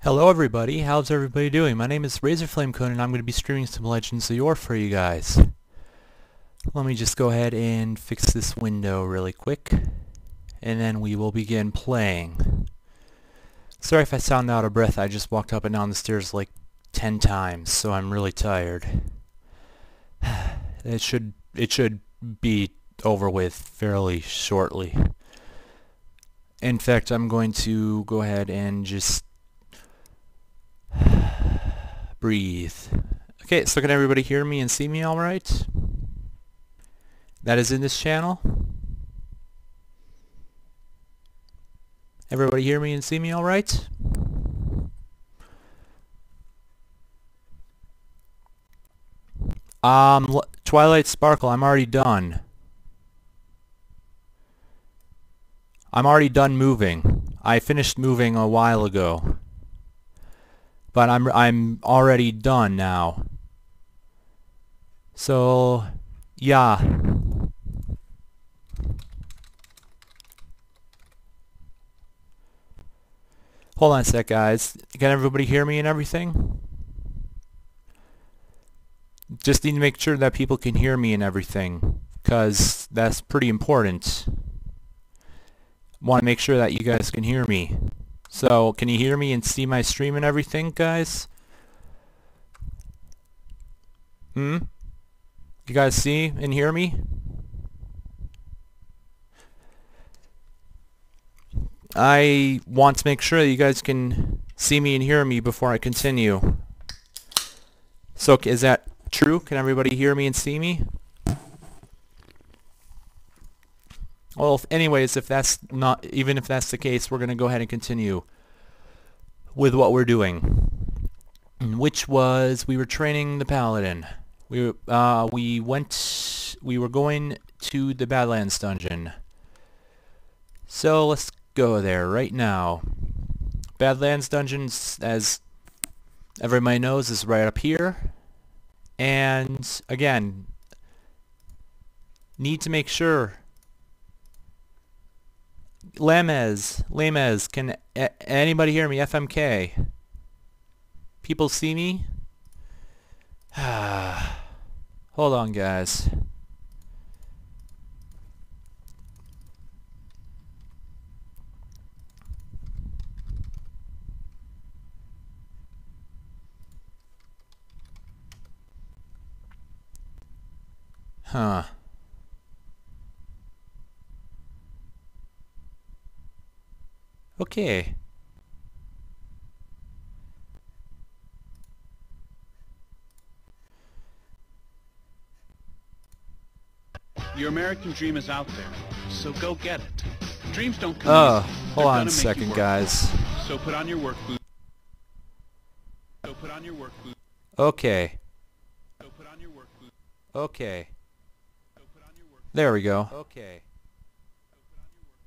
Hello everybody, how's everybody doing? My name is Razorflamekun and I'm going to be streaming some Legends of Yore for you guys. Let me just go ahead and fix this window really quick, and then we will begin playing. Sorry if I sound out of breath, I just walked up and down the stairs like 10 times, so I'm really tired. It should be over with fairly shortly. In fact, I'm going to go ahead and just breathe. Okay, so can everybody hear me and see me all right? That is in this channel. Everybody hear me and see me all right? Twilight Sparkle, I'm already done. I'm already done moving. I finished moving a while ago. But I'm already done now. So, yeah. Hold on a sec, guys. Can everybody hear me and everything? Just need to make sure that people can hear me and everything, because that's pretty important. Want to make sure that you guys can hear me. So, can you hear me and see my stream and everything, guys? You guys see and hear me? I want to make sure that you guys can see me and hear me before I continue. So, is that true? Can everybody hear me and see me? Well, anyways, if that's not, even if that's the case, we're going to go ahead and continue with what we're doing, which was we were training the paladin. We were going to the Badlands dungeon. So let's go there right now. Badlands dungeons, as everybody knows, is right up here. And again, need to make sure. Lamez, can anybody hear me? FMK. People see me? Hold on, guys. Huh. Okay. Your American dream is out there, so go get it. Dreams don't come easy. Hold on a second, guys. So put on your work boots. Okay. Okay. There we go. Okay.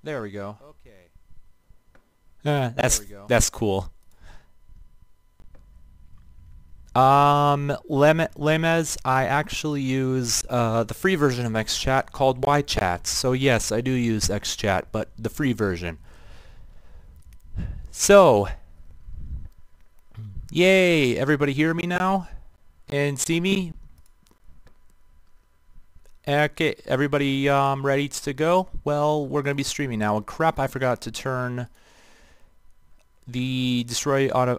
There we go. Okay. That's cool. Lemez, I actually use the free version of XChat called YChat. So yes, I do use XChat, but the free version. So, yay! Everybody hear me now and see me? Okay, everybody ready to go? Well, we're gonna be streaming now. And crap, I forgot to turn the destroy auto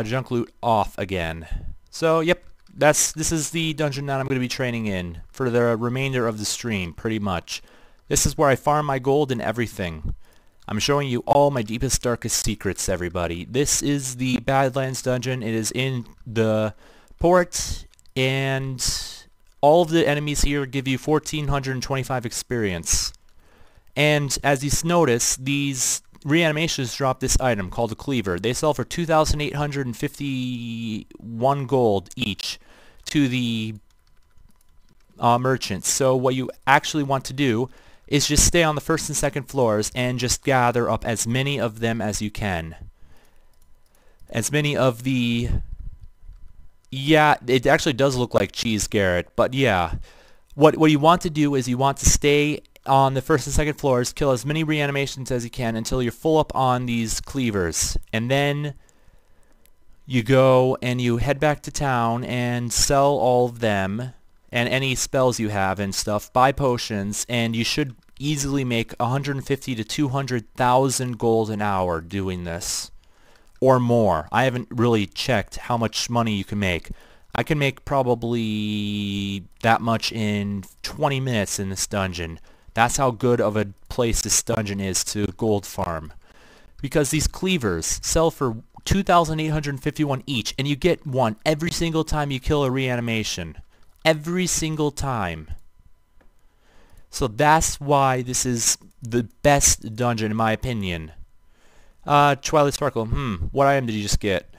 junk loot off again. So yep, this is the dungeon that I'm going to be training in for the remainder of the stream, pretty much. This is where I farm my gold and everything. I'm showing you all my deepest, darkest secrets, everybody. This is the Badlands dungeon. It is in the port, and all of the enemies here give you 1,425 experience. And as you notice, these reanimations drop this item called a cleaver. They sell for 2,851 gold each to the merchants. So what you actually want to do is just stay on the first and second floors and just gather up as many of them as you can. As many of the... Yeah, it actually does look like cheese, Garrett, but yeah. What you want to do is you want to stay on the first and second floors, kill as many reanimations as you can until you're full up on these cleavers. And then you go and you head back to town and sell all of them and any spells you have and stuff, buy potions, and you should easily make 150 to 200,000 gold an hour doing this. Or more. I haven't really checked how much money you can make. I can make probably that much in 20 minutes in this dungeon. That's how good of a place this dungeon is to gold farm. Because these cleavers sell for 2,851 each, and you get one every single time you kill a reanimation. Every single time. So that's why this is the best dungeon in my opinion. Twilight Sparkle, what item did you just get?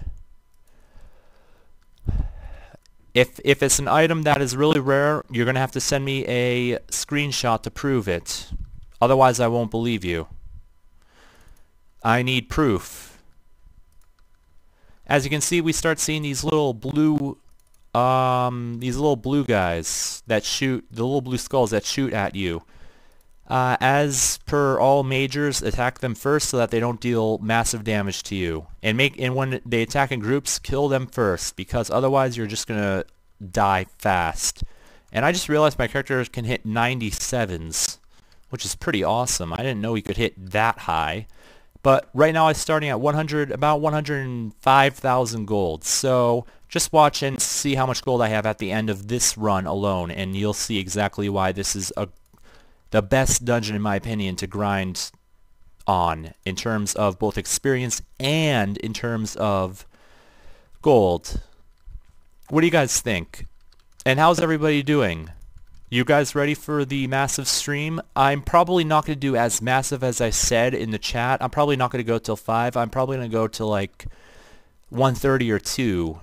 If it's an item that is really rare, you're going to have to send me a screenshot to prove it. Otherwise, I won't believe you. I need proof. As you can see, we start seeing these little blue guys that shoot, the little blue skulls that shoot at you. As per all majors, attack them first so that they don't deal massive damage to you. And when they attack in groups, kill them first, because otherwise you're just gonna die fast. And I just realized my character can hit 97s, which is pretty awesome. I didn't know he could hit that high. But right now I'm starting at about 105,000 gold. So just watch and see how much gold I have at the end of this run alone, and you'll see exactly why this is the best dungeon in my opinion to grind on in terms of both experience and in terms of gold. What do you guys think? And how's everybody doing? You guys ready for the massive stream? I'm probably not going to do as massive as I said in the chat. I'm probably not going to go till 5. I'm probably going to go till like 1:30 or 2.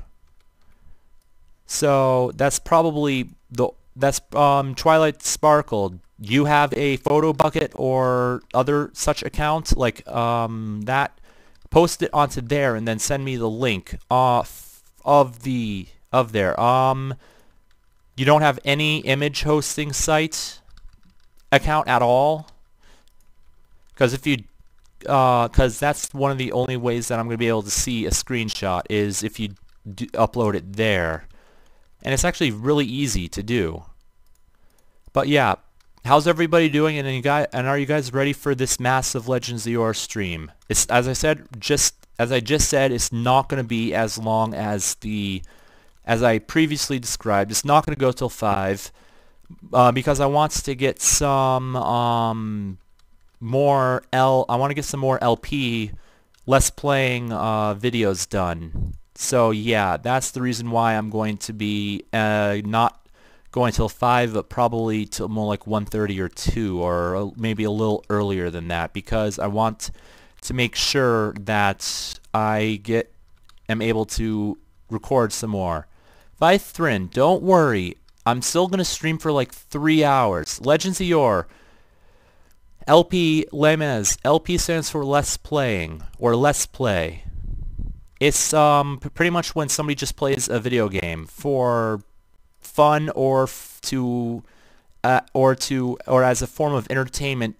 So that's probably Twilight Sparkle. You have a photo bucket or other such account like that? Post it onto there and then send me the link of there. You don't have any image hosting site account at all? Because that's one of the only ways that I'm going to be able to see a screenshot is if you upload it there. And it's actually really easy to do. But yeah, how's everybody doing? And are you guys ready for this massive Legends of Yore stream? It's, as I just said, it's not going to be as long as I previously described. It's not going to go till 5 because I want to get some more LP less playing videos done. So yeah, that's the reason why I'm going to be not going till 5, but probably till more like 1:30 or 2, or maybe a little earlier than that, because I want to make sure that I am able to record some more. Vithrin, don't worry, I'm still going to stream for like 3 hours. Legends of Yore, LP Lemez. LP stands for less playing, or less play. It's pretty much when somebody just plays a video game for fun or as a form of entertainment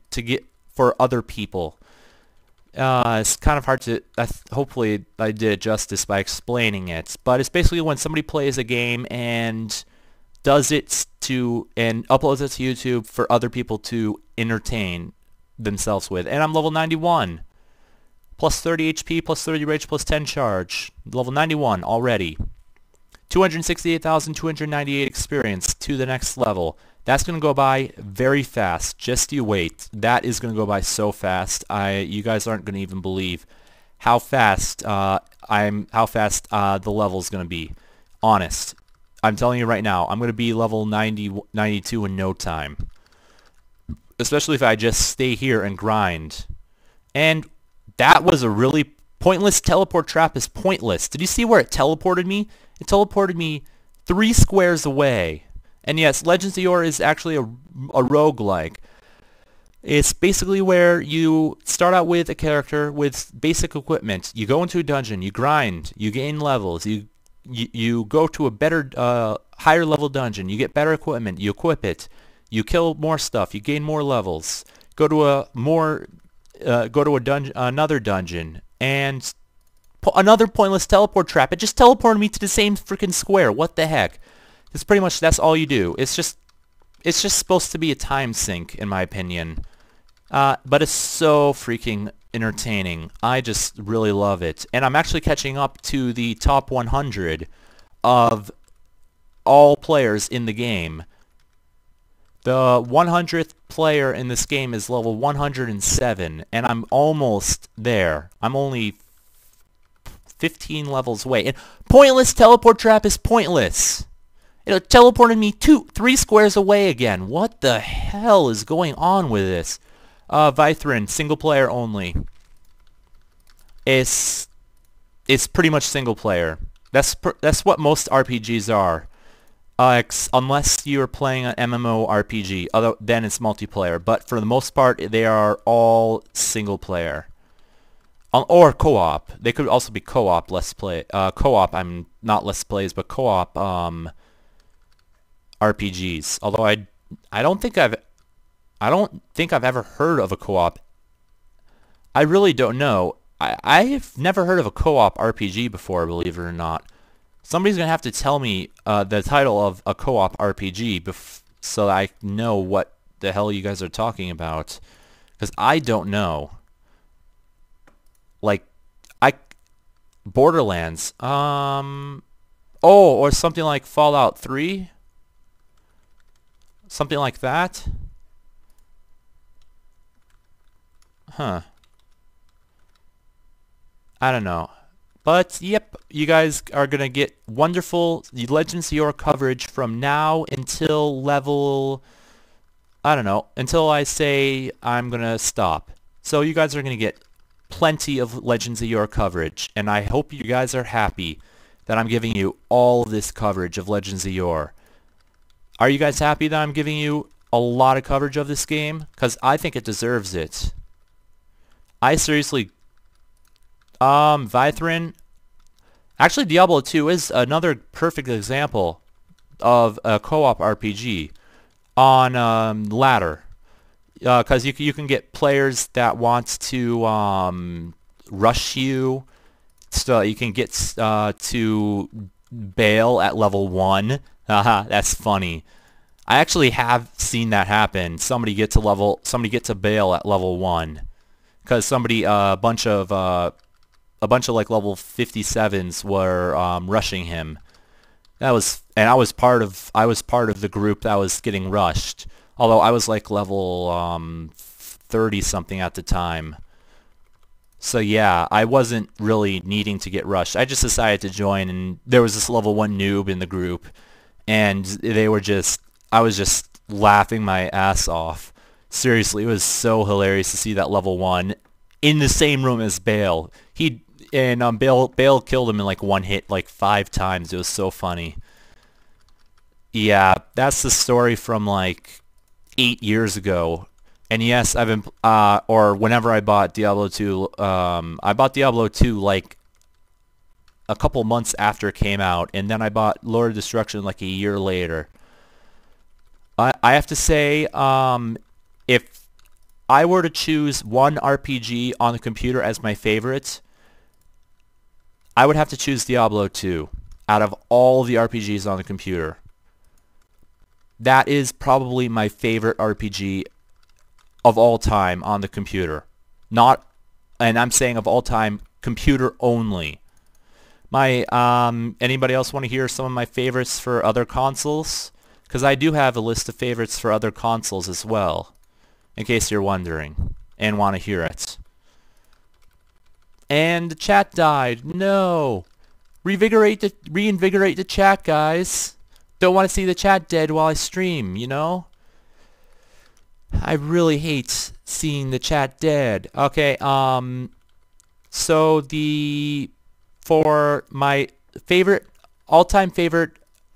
for other people. It's kind of hard to, hopefully I did it justice by explaining it, but it's basically when somebody plays a game and does it and uploads it to YouTube for other people to entertain themselves with. And I'm level 91. Plus 30 HP, plus 30 rage, plus 10 charge. Level 91 already. 268,298 experience to the next level. That's going to go by very fast. Just you wait. That is going to go by so fast. You guys aren't going to even believe how fast the level is going to be. Honest. I'm telling you right now, I'm going to be level 90, 92 in no time. Especially if I just stay here and grind. And that was a really pointless teleport trap. Is pointless. Did you see where it teleported me? It teleported me 3 squares away. And yes, Legends of Yore is actually a roguelike. It's basically where you start out with a character with basic equipment. You go into a dungeon, you grind, you gain levels, you go to a better, higher level dungeon, you get better equipment, you equip it, you kill more stuff, you gain more levels, go to another dungeon, and another pointless teleport trap. It just teleported me to the same freaking square. What the heck? It's pretty much, that's all you do. It's just supposed to be a time sink, in my opinion. But it's so freaking entertaining. I just really love it. And I'm actually catching up to the top 100 of all players in the game. The 100th player in this game is level 107, and I'm almost there. I'm only 15 levels away. And pointless teleport trap is pointless. It teleported me 3 squares away again. What the hell is going on with this? Vythrin, single player only. It's pretty much single player. That's what most RPGs are. Unless you're playing an MMORPG, then it's multiplayer. But for the most part, they are all single player. Or co-op. They could also be co-op, let's play. Co-op, I'm not let's plays, but co-op RPGs. Although I don't think I've ever heard of a co-op. I really don't know. I've never heard of a co-op RPG before, believe it or not. Somebody's gonna have to tell me the title of a co-op RPG so I know what the hell you guys are talking about, because I don't know. Like, Borderlands, or something like Fallout 3, something like that. Huh. I don't know. But, yep, you guys are going to get wonderful Legends of Yore coverage from now until level, I don't know, until I say I'm going to stop. So you guys are going to get plenty of Legends of Yore coverage, and I hope you guys are happy that I'm giving you all of this coverage of Legends of Yore. Are you guys happy that I'm giving you a lot of coverage of this game? Because I think it deserves it. I seriously... Vythrin... Actually, Diablo 2 is another perfect example of a co-op RPG on ladder. Because you can get players that want to rush you. So you can get to bail at level 1. Haha, that's funny. I actually have seen that happen. Somebody get to bail at level 1. Because a bunch of like level 57s were rushing him. I was part of the group that was getting rushed. Although I was like level 30 something at the time. So yeah, I wasn't really needing to get rushed. I just decided to join, and there was this level 1 noob in the group, and I was just laughing my ass off. Seriously, it was so hilarious to see that level 1 in the same room as Bale. Bale killed him in like one hit like 5 times. It was so funny. Yeah, that's the story from like 8 years ago. And yes, I've been or whenever I bought Diablo 2, I bought Diablo 2 like a couple months after it came out, and then I bought Lord of Destruction like a year later. I have to say, if I were to choose one RPG on the computer as my favorite, I would have to choose Diablo 2 out of all the RPGs on the computer. That is probably my favorite RPG of all time on the computer. And I'm saying of all time, computer only. Anybody else want to hear some of my favorites for other consoles? Because I do have a list of favorites for other consoles as well, in case you're wondering and want to hear it. And the chat died. No. Reinvigorate the chat, guys. Don't want to see the chat dead while I stream, you know? I really hate seeing the chat dead. Okay, so for my favorite, all-time favorite,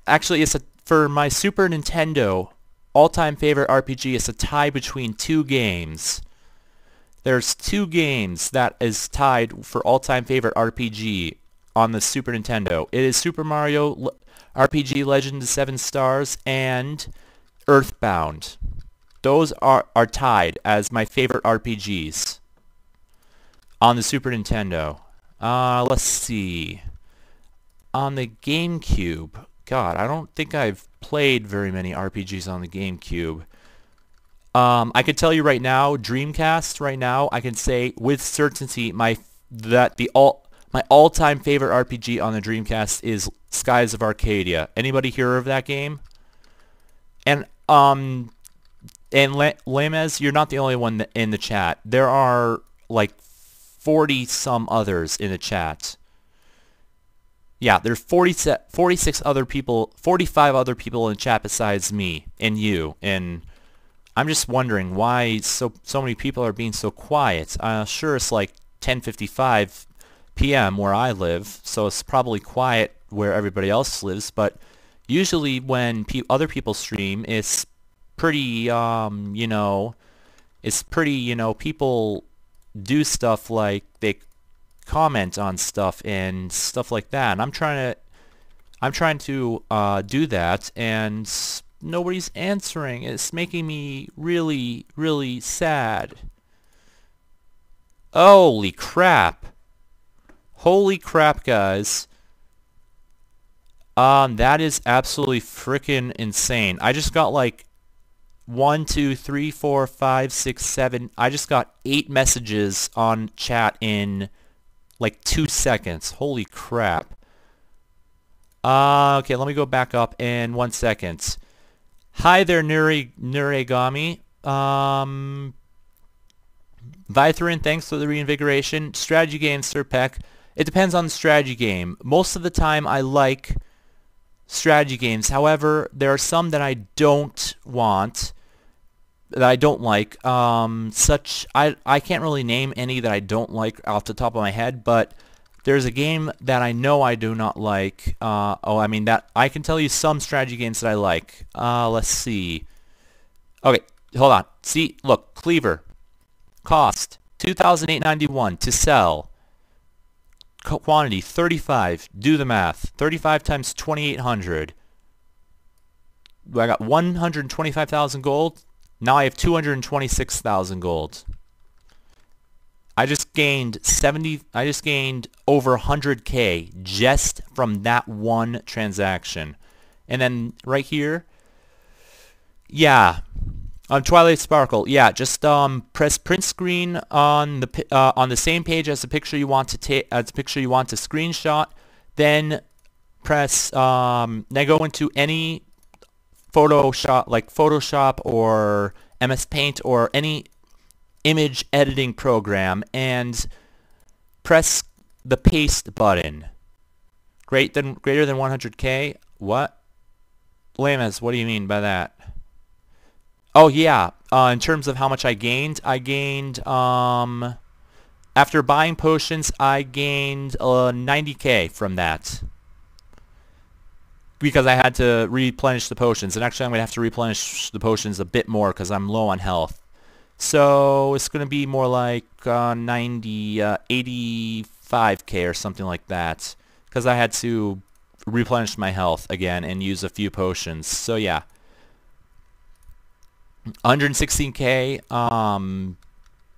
actually for my Super Nintendo, all-time favorite RPG is a tie between 2 games. There's 2 games that is tied for all-time favorite RPG on the Super Nintendo. It is Super Mario RPG Legend of 7 Stars and Earthbound. Those are tied as my favorite RPGs on the Super Nintendo. Let's see. On the GameCube, God, I don't think I've played very many RPGs on the GameCube. I can tell you right now, Dreamcast. Right now, I can say with certainty my all-time favorite RPG on the Dreamcast is Skies of Arcadia. Anybody hear of that game? And Lamez, you're not the only one in the chat. There are like 40 some others in the chat. Yeah, there's 46 other people, 45 other people in the chat besides me and you. And I'm just wondering why so many people are being so quiet. Sure, it's like 10:55 p.m. where I live, so it's probably quiet where everybody else lives. But usually when other people stream, it's pretty, people do stuff like they comment on stuff and stuff like that. And I'm trying to do that, and nobody's answering. It's making me really, really sad. Holy crap. Holy crap, guys. That is absolutely freaking insane. I just got like 1, 2, 3, 4, 5, 6, 7. I just got 8 messages on chat in like 2 seconds. Holy crap. Okay, let me go back up in 1 second. Hi there, Nuregami. Vytherin, thanks for the reinvigoration. Strategy game, Sir Peck. It depends on the strategy game. Most of the time I like strategy games. However, there are some that I don't want, that I don't like. I can't really name any that I don't like off the top of my head, but there's a game that I know I do not like. That I can tell you some strategy games that I like. Let's see. Okay, hold on. See, look, Cleaver. Cost $2,891 to sell. Quantity 35. Do the math. 35 times 2,800. I got 125,000 gold. Now I have 226,000 gold. I just gained over 100k just from that one transaction. And then right here, yeah, on Twilight Sparkle, yeah, just press print screen on the same page as the picture you want to screenshot. Then press then go into any Photoshop or MS Paint or any image editing program and press the paste button. Greater than 100k? What? Lamas, what do you mean by that? Oh yeah, in terms of how much I gained after buying potions, I gained 90k from that. Because I had to replenish the potions, and actually I'm going to have to replenish the potions a bit more because I'm low on health. So it's going to be more like 85k or something like that, because I had to replenish my health again and use a few potions. So yeah, 116k.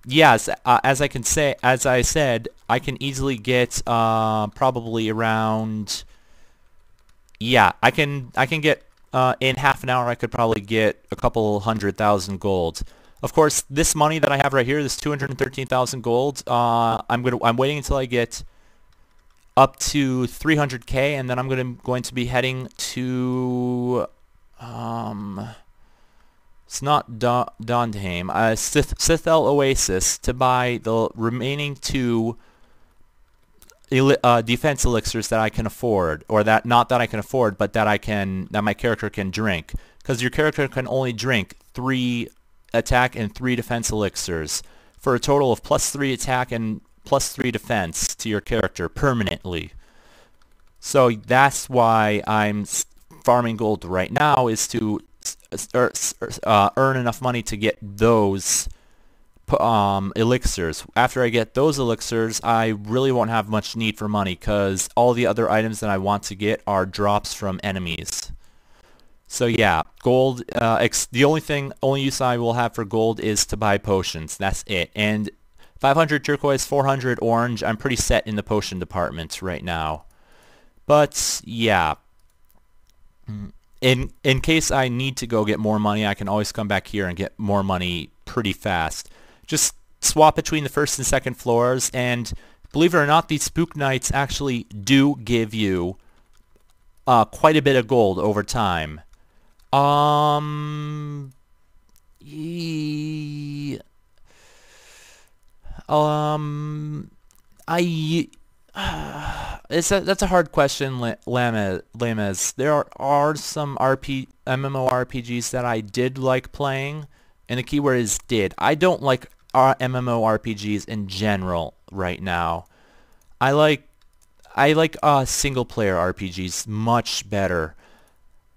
Yes, as I said, I can easily get probably around. Yeah, I can get in half an hour. I could probably get a couple 100,000 gold. Of course, this money that I have right here, this 213,000 gold. I'm waiting until I get up to 300k, and then I'm going to be heading to it's not Dondheim, Sithel Oasis to buy the remaining 2 defense elixirs that I can afford, or that not that I can afford, but that my character can drink, because your character can only drink 3 attack and 3 defense elixirs for a total of +3 attack and +3 defense to your character permanently. So that's why I'm farming gold right now, is to earn enough money to get those elixirs. After I get those elixirs, I really won't have much need for money, because all the other items that I want to get are drops from enemies. So yeah, gold, the only use I will have for gold is to buy potions. That's it. And 500 turquoise, 400 orange. I'm pretty set in the potion department right now. But yeah, in case I need to go get more money, I can always come back here and get more money pretty fast. Just swap between the first and second floors, and believe it or not, these spook nights actually do give you quite a bit of gold over time. Ye- I that's a hard question, Lames. There are some MMORPGs that I did like playing, and the keyword is did. I don't like MMORPGs in general right now. I like single player RPGs much better.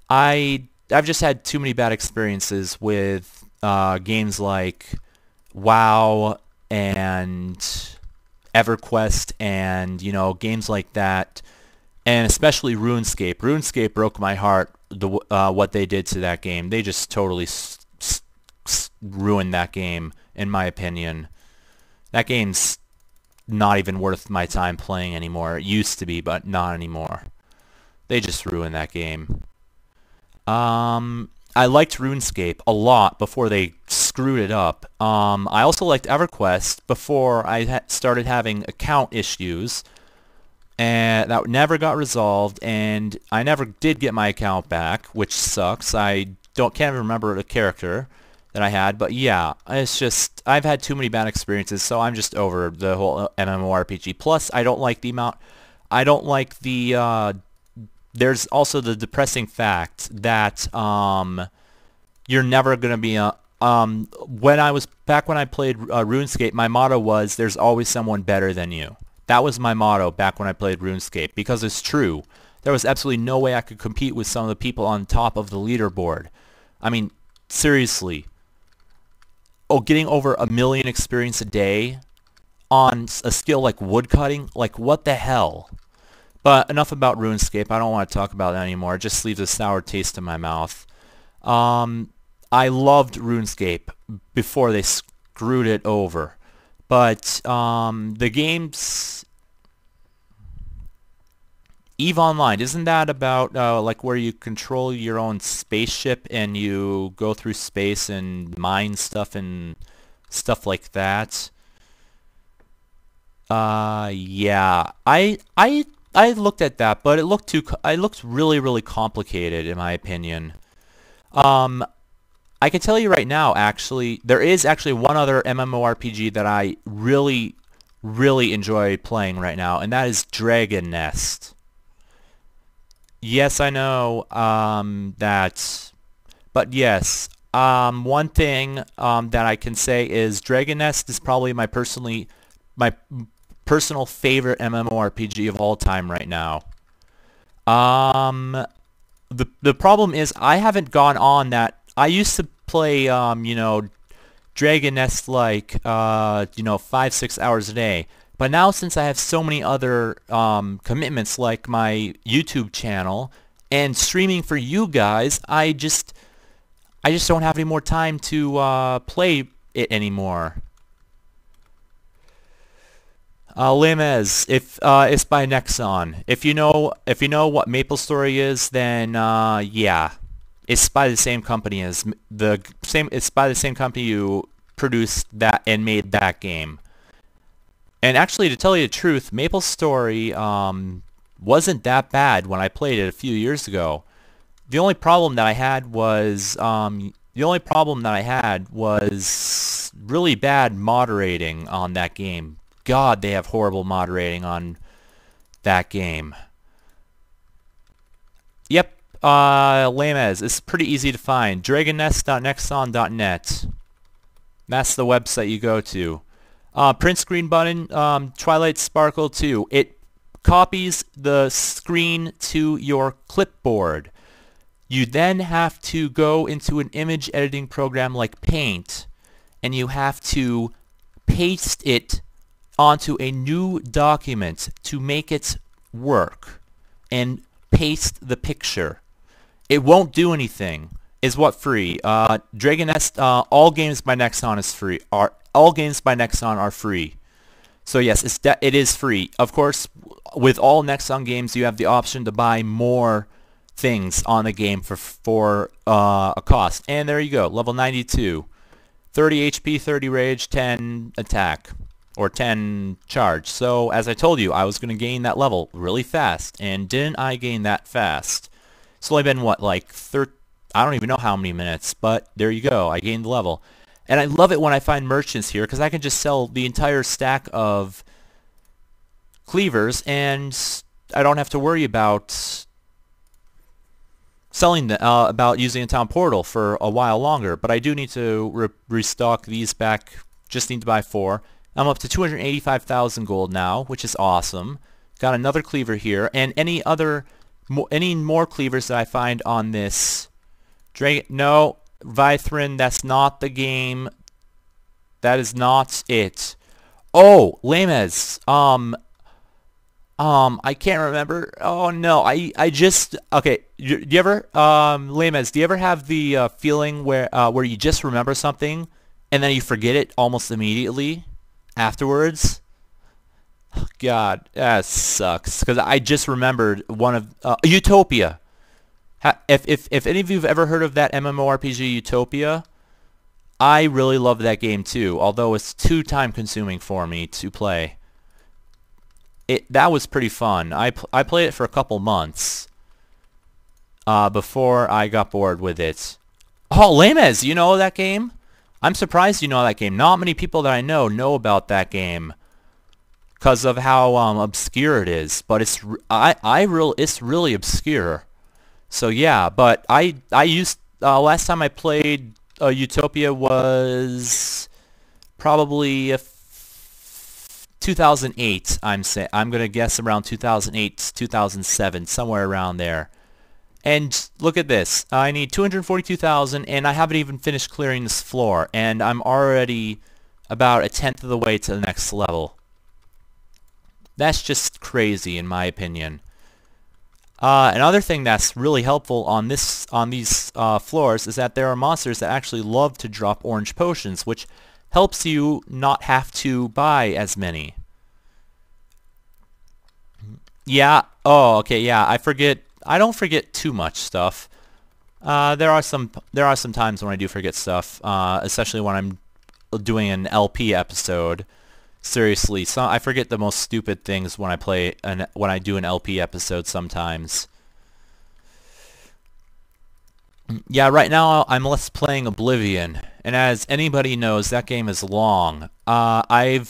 I've just had too many bad experiences with games like WoW and EverQuest and, you know, games like that, and especially RuneScape. RuneScape broke my heart, what they did to that game. They just totally ruined that game, in my opinion. That game's not even worth my time playing anymore. It used to be, but not anymore. They just ruined that game. I liked RuneScape a lot before they screwed it up. I also liked EverQuest before I started having account issues, and that never got resolved, and I never did get my account back, which sucks. I can't remember the character that I had, but yeah, it's just I've had too many bad experiences, so I'm just over the whole MMORPG. Plus, I don't like the there's also the depressing fact that you're never gonna be when I played RuneScape, my motto was there's always someone better than you. That was my motto back when I played RuneScape, because it's true. There was absolutely no way I could compete with some of the people on top of the leaderboard. I mean, seriously. Oh, getting over 1 million experience a day on a skill like woodcutting? Like, what the hell? But enough about RuneScape. I don't want to talk about that anymore. It just leaves a sour taste in my mouth. I loved RuneScape before they screwed it over. But the games... EVE Online, isn't that about like where you control your own spaceship and you go through space and mine stuff and stuff like that? Yeah, I looked at that, but it looked really, really complicated in my opinion. I can tell you right now, actually, there is actually one other MMORPG that I really, really enjoy playing right now, and that is Dragon Nest. Yes, I know but yes, one thing that I can say is Dragon Nest is probably my personal favorite MMORPG of all time right now. The problem is I haven't gone on that. I used to play you know, Dragon Nest like you know, 5-6 hours a day. But now, since I have so many other commitments like my YouTube channel and streaming for you guys, I just don't have any more time to play it anymore. Limez, if it's by Nexon. If you know what MapleStory is, then yeah, it's by the same company It's by the same company who produced that and made that game. And actually, to tell you the truth, MapleStory wasn't that bad when I played it a few years ago. The only problem that I had was really bad moderating on that game. God, they have horrible moderating on that game. Yep, Lamez, it's pretty easy to find. dragonnest.nexon.net. That's the website you go to. Print screen button, Twilight Sparkle 2. It copies the screen to your clipboard. You then have to go into an image editing program like Paint, and you have to paste it onto a new document to make it work, and paste the picture. It won't do anything. Is what free. Dragon Nest, all games by Nexon is free. all games by Nexon are free. So yes, it is free. Of course, with all Nexon games, you have the option to buy more things on the game for a cost. And there you go, level 92. 30 HP, 30 rage, 10 attack, or 10 charge. So as I told you, I was going to gain that level really fast, and didn't I gain that fast? It's only been, what, like I don't even know how many minutes, but there you go, I gained the level. And I love it when I find merchants here, because I can just sell the entire stack of cleavers, and I don't have to worry about selling about using a town portal for a while longer. But I do need to restock these back. Just need to buy 4. I'm up to 285,000 gold now, which is awesome. Got another cleaver here, and any more cleavers that I find on this dragon. No, Vithrin, that's not the game. That is not it. Oh, Lames. I can't remember. Oh no, I just okay. Do you ever, Lames? Do you ever have the feeling where you just remember something and then you forget it almost immediately afterwards? Oh, God, that sucks. Because I just remembered one of Utopia. If any of you have ever heard of that MMORPG Utopia, I really love that game too. Although it's too time consuming for me to play. That was pretty fun. I played it for a couple months before I got bored with it. Oh, Lames, you know that game? I'm surprised you know that game. Not many people that I know about that game because of how obscure it is. But it's really obscure. So yeah, but I used last time I played Utopia was probably 2008. I'm gonna guess around 2008, 2007, somewhere around there. And look at this. I need 242,000, and I haven't even finished clearing this floor, and I'm already about 1/10 of the way to the next level. That's just crazy, in my opinion. Another thing that's really helpful on these floors is that there are monsters that actually love to drop orange potions, which helps you not have to buy as many. Yeah. Oh, okay. Yeah. I don't forget too much stuff. There are some times when I do forget stuff, especially when I'm doing an LP episode. Seriously, I forget the most stupid things when I do an LP episode sometimes. Yeah, right now I'm Let's Playing Oblivion, and as anybody knows, that game is long. The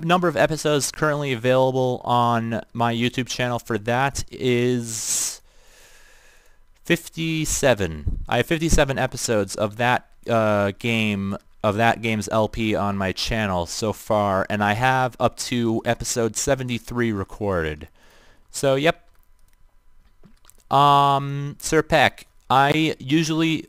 number of episodes currently available on my YouTube channel for that is 57. I have 57 episodes of that game's LP on my channel so far, and I have up to episode 73 recorded. So, yep. Sir Peck, I usually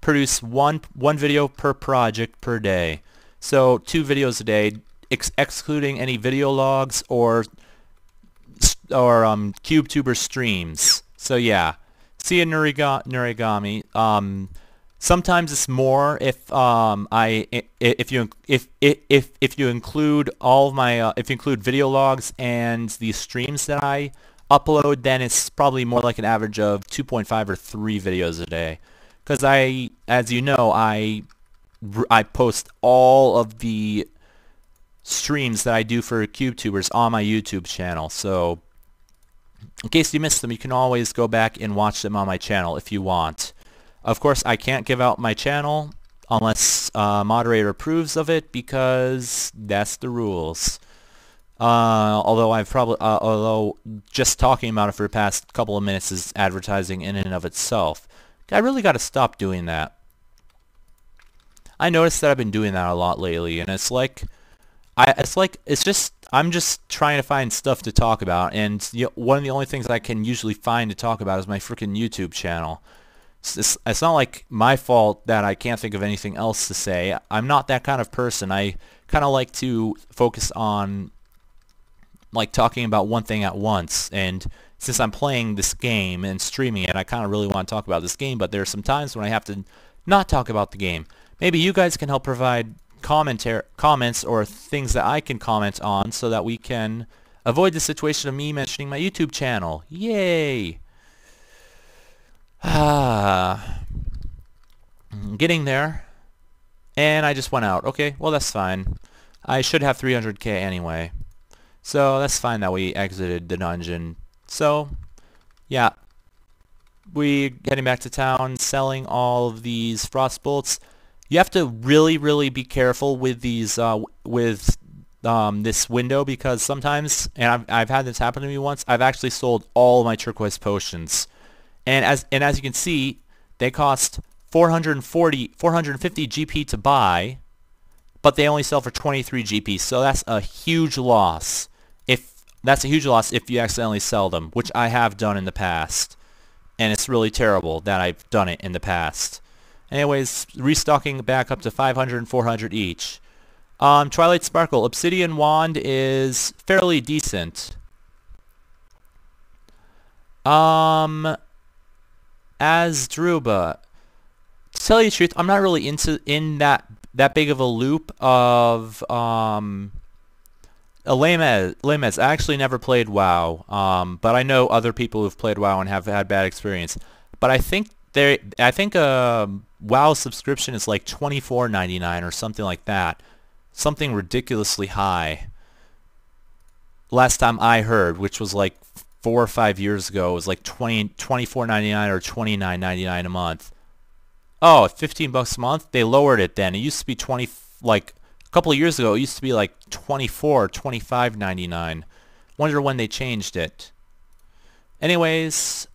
produce one video per project per day. So 2 videos a day, excluding any video logs or QubeTuber streams. So yeah. See you, Nurigami. Sometimes it's more if you include all of my if you include video logs and the streams that I upload, then it's probably more like an average of 2.5 or 3 videos a day. Because as you know, I post all of the streams that I do for QubeTubers on my YouTube channel. So in case you missed them, you can always go back and watch them on my channel if you want. Of course, I can't give out my channel unless moderator approves of it, because that's the rules. Although just talking about it for the past couple of minutes is advertising in and of itself. I really got to stop doing that. I noticed that I've been doing that a lot lately, and I'm just trying to find stuff to talk about, and one of the only things I can usually find to talk about is my freaking YouTube channel. It's not like my fault that I can't think of anything else to say. I'm not that kind of person. I kind of like to focus on talking about one thing at once, and since I'm playing this game and streaming it, I kind of really want to talk about this game, but there are some times when I have to not talk about the game. Maybe you guys can help provide comments or things that I can comment on so that we can avoid the situation of me mentioning my YouTube channel. Yay! Getting there. And I just went out. Okay, well that's fine. I should have 300k anyway. So that's fine that we exited the dungeon. So, yeah. We heading back to town, selling all of these frost bolts. You have to really, really be careful with these, this window, because sometimes, and I've had this happen to me once, I've actually sold all of my turquoise potions. And as you can see, they cost 450 GP to buy, but they only sell for 23 GP. So that's a huge loss. That's a huge loss if you accidentally sell them, which I have done in the past. And it's really terrible that I've done it in the past. Anyways, restocking back up to 500 and 400 each. Twilight Sparkle. Obsidian Wand is fairly decent. As Druba. To tell you the truth, I'm not really in that big of a loop of Lamez. I actually never played WoW, but I know other people who've played WoW and have had bad experience. But I think WoW subscription is like $24.99 or something like that, something ridiculously high. Last time I heard, which was like 4 or 5 years ago, it was like $24.99 or $29.99 a month. Oh, $15 a month? They lowered it then. It used to be a couple of years ago, it used to be like $24 or $25.99. Wonder when they changed it. Anyways,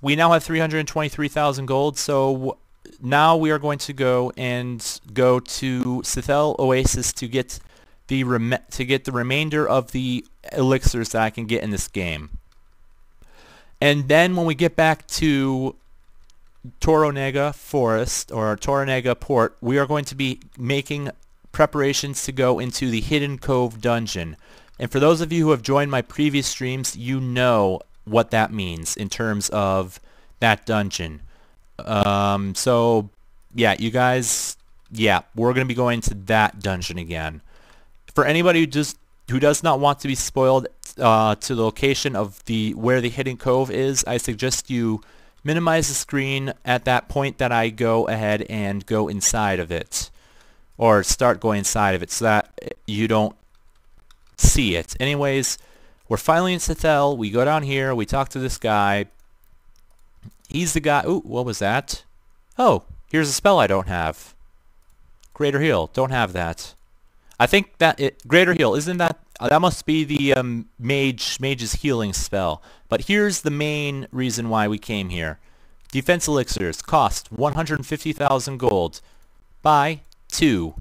we now have 323,000 gold, so now we are going to go to Sithel Oasis to get the remainder of the elixirs that I can get in this game. And then when we get back to Toronega Forest, or Toronega Port, we are going to be making preparations to go into the Hidden Cove dungeon. And for those of you who have joined my previous streams, you know what that means in terms of that dungeon. So, yeah, you guys, yeah, we're going to be going to that dungeon again. For anybody who does not want to be spoiled to the location of where the Hidden Cove is, I suggest you minimize the screen at that point that I go ahead and go inside of it, or start going inside of it, so that you don't see it. Anyways, we're finally in Sithel. We go down here, we talk to this guy. He's the guy. Ooh, what was that? Oh, here's a spell I don't have. Greater Heal. Don't have that. I think that Greater Heal, isn't that must be the mage's healing spell. But here's the main reason why we came here. Defense elixirs cost 150,000 gold. Buy 2.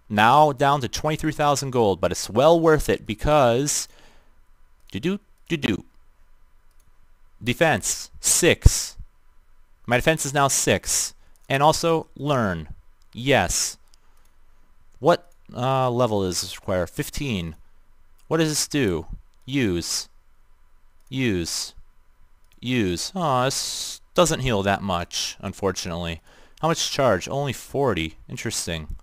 Now down to 23,000 gold, but it's well worth it because defense 6. My defense is now 6, and also learn. Yes. What level does this require? 15. What does this do? Use. Oh, this doesn't heal that much, unfortunately. How much charge? Only 40. Interesting.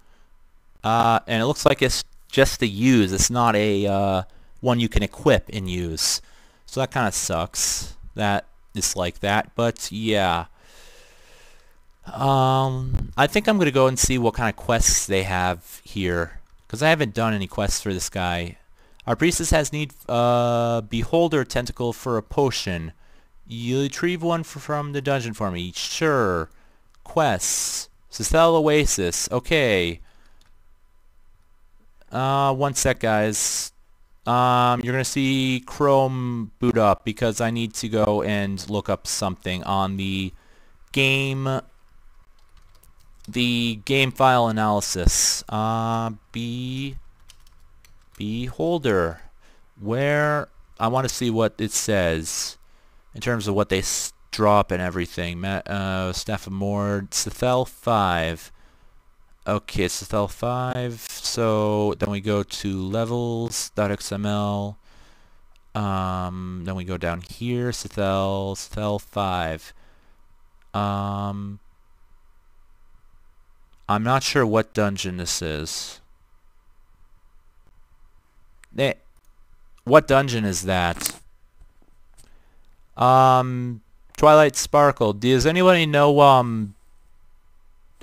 And it looks like it's just a use. It's not a one you can equip and use. So that kind of sucks. That is like that. But yeah. I think I'm going to go and see what kind of quests they have here, because I haven't done any quests for this guy. Our priestess has need beholder tentacle for a potion. You retrieve one from the dungeon for me. Sure. Quests. Sithel Oasis. Okay. One sec, guys. You're going to see Chrome boot up because I need to go and look up something on the game file analysis. Beholder. Where I want to see what it says in terms of what they drop and everything. Staff of Mord. Sithel 5. Okay, it's Cithel 5. So then we go to levels.xml. Then we go down here, Cithel 5. I'm not sure what dungeon this is. What dungeon is that? Twilight Sparkle. Does anybody know?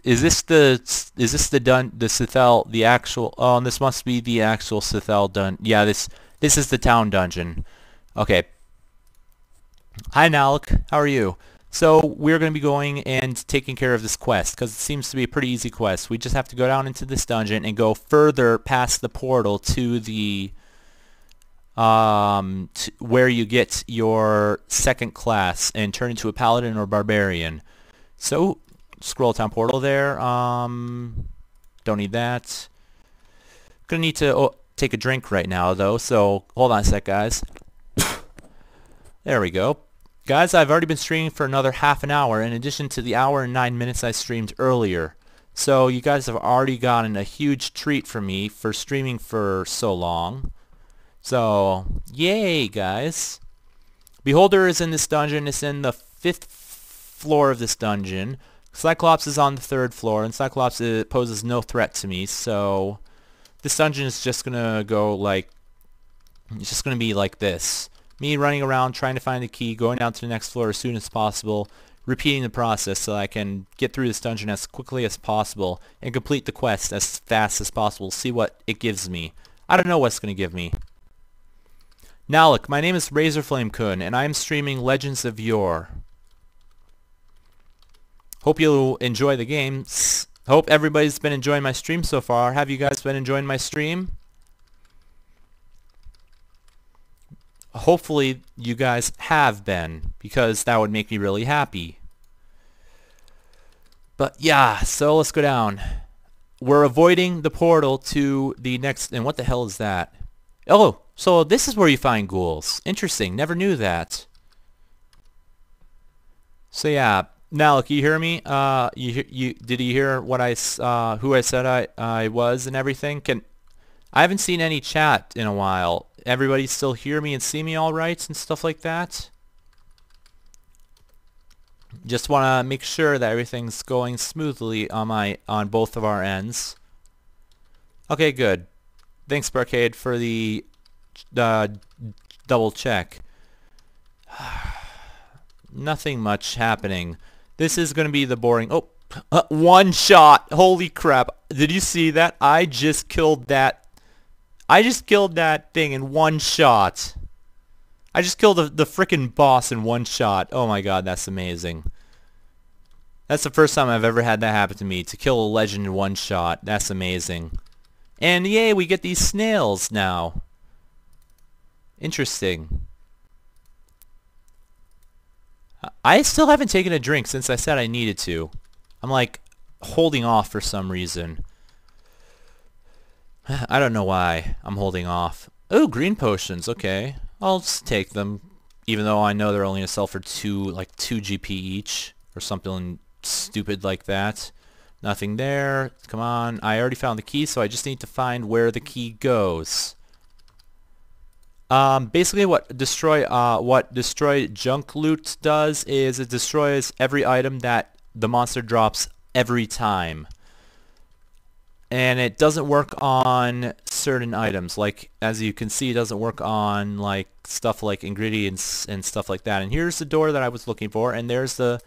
Is this the Cithel, the actual? Oh, this must be the actual Cithel Yeah, this is the town dungeon. Okay. Hi, Nalik. How are you? So we're going to be going and taking care of this quest because it seems to be a pretty easy quest. We just have to go down into this dungeon and go further past the portal to the where you get your second class and turn into a paladin or barbarian. So scroll down portal there. Don't need that. Gonna need to take a drink right now though. So hold on a sec, guys. There we go. Guys, I've already been streaming for another half an hour in addition to the hour and 9 minutes I streamed earlier. So you guys have already gotten a huge treat from me for streaming for so long. So, yay, guys. Beholder is in this dungeon. It's in the 5th floor of this dungeon. Cyclops is on the 3rd floor, and Cyclops poses no threat to me, so this dungeon is just gonna go like, it's just gonna be like this. Me running around trying to find the key, going down to the next floor as soon as possible, repeating the process so I can get through this dungeon as quickly as possible and complete the quest as fast as possible, see what it gives me. I don't know what it's going to give me. Now look, my name is Razorflamekun and I am streaming Legends of Yore. Hope you'll enjoy the game. Hope everybody's been enjoying my stream so far. Have you guys been enjoying my stream? Hopefully you guys have been, because that would make me really happy. But yeah, so let's go down. We're avoiding the portal to the next... And what the hell is that? Oh, so this is where you find ghouls. Interesting, never knew that. So yeah, now look, you hear me? Did you hear what who I said I was and everything? I haven't seen any chat in a while. Everybody still hear me and see me all right and stuff like that? Just want to make sure that everything's going smoothly on both of our ends. Okay, good. Thanks, Barcade, for the double check. Nothing much happening. This is going to be the boring... Oh, one shot! Holy crap. Did you see that? I just killed that thing in one shot. I just killed the frickin' boss in one shot. Oh my god, that's amazing. That's the first time I've ever had that happen to me, to kill a legend in one shot. That's amazing. And yay, we get these snails now. Interesting. I still haven't taken a drink since I said I needed to. I'm like holding off for some reason. I don't know why I'm holding off. Oh, green potions. Okay. I'll just take them, even though I know they're only going to sell for 2 GP each, or something stupid like that. Nothing there. Come on. I already found the key, so I just need to find where the key goes. Basically what destroy junk loot does is it destroys every item that the monster drops every time. And it doesn't work on certain items, like as you can see, it doesn't work on like stuff like ingredients and stuff like that. And here's the door that I was looking for, and there's the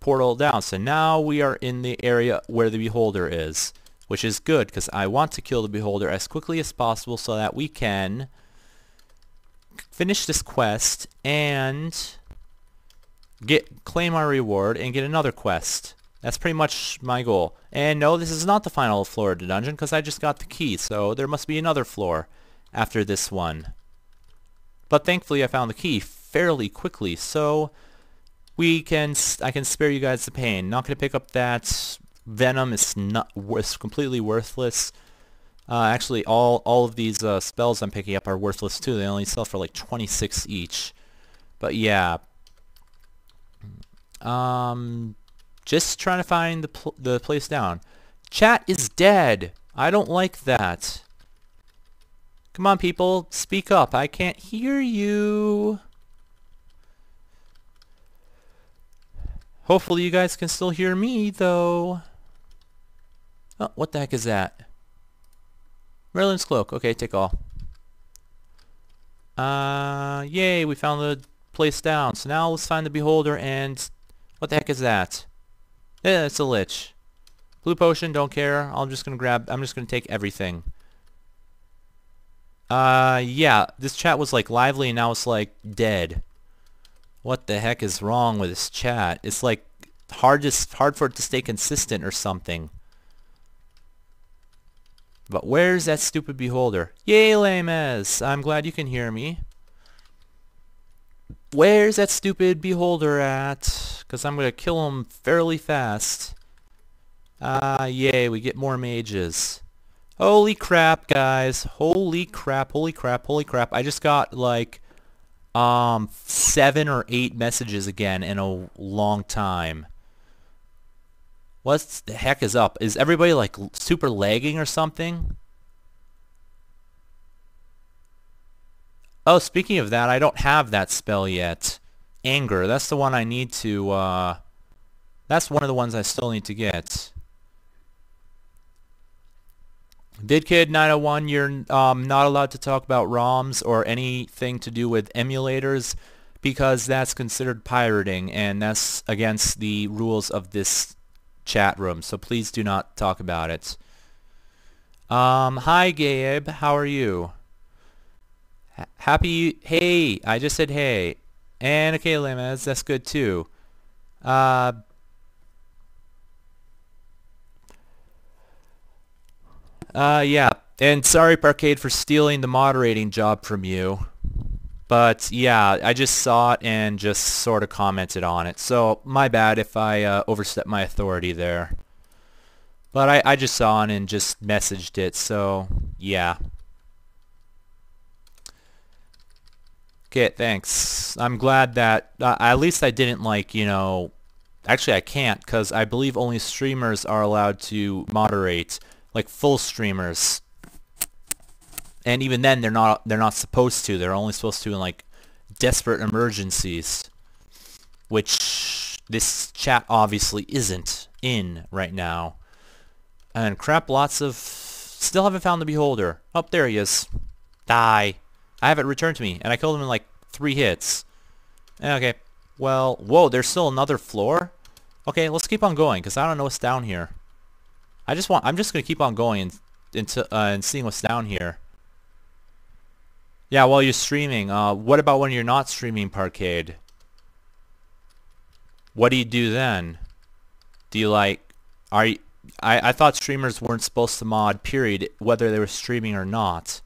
portal down. So now we are in the area where the beholder is, which is good because I want to kill the beholder as quickly as possible so that we can finish this quest and claim our reward and get another quest. That's pretty much my goal. And no, this is not the final floor of the dungeon because I just got the key, so there must be another floor after this one. But thankfully I found the key fairly quickly, so I can spare you guys the pain. Not going to pick up that venom. It's completely worthless. Actually, all of these spells I'm picking up are worthless too. They only sell for like 26 each. But yeah. Just trying to find the place down. Chat is dead. I don't like that. Come on, people. Speak up. I can't hear you. Hopefully you guys can still hear me, though. Oh, what the heck is that? Merlin's cloak. Okay, take all. Yay, we found the place down. So now let's find the beholder and... What the heck is that? Yeah, it's a lich. Blue potion, don't care. I'm just gonna take everything. Yeah, this chat was like lively and now it's like dead. What the heck is wrong with this chat? It's like hard for it to stay consistent or something. But where's that stupid beholder? Yay, Lames! I'm glad you can hear me. Where's that stupid beholder at? Because I'm going to kill him fairly fast. Yay, we get more mages. Holy crap, guys. Holy crap, holy crap, holy crap. I just got like 7 or 8 messages again in a long time. What the heck is up? Is everybody like super lagging or something? Oh, speaking of that, I don't have that spell yet. Anger, that's the one I need to, that's one of the ones I still need to get. VidKid901, you're not allowed to talk about ROMs or anything to do with emulators because that's considered pirating and that's against the rules of this chat room, so please do not talk about it. Hi Gabe, how are you? Happy, hey, I just said hey. And okay, Lemez, that's good too. Yeah, and sorry Parkade for stealing the moderating job from you. But yeah, I just saw it and just sort of commented on it. So my bad if I overstepped my authority there. But I just saw it and just messaged it, so yeah. Okay, thanks. I'm glad that at least I didn't like, you know... Actually, I can't because I believe only streamers are allowed to moderate, like full streamers. And even then, they're not supposed to. They're only supposed to in like desperate emergencies, which this chat obviously isn't in right now. And crap, lots of... Still haven't found the beholder. Oh, there he is. Die. I have it returned to me, and I killed him in like 3 hits. Okay. Well, whoa, there's still another floor? Okay, let's keep on going, because I don't know what's down here. I'm just gonna keep on going and seeing what's down here. Yeah, while you're streaming. What about when you're not streaming, Parkade? What do you do then? Do you like... I thought streamers weren't supposed to mod, period, whether they were streaming or not.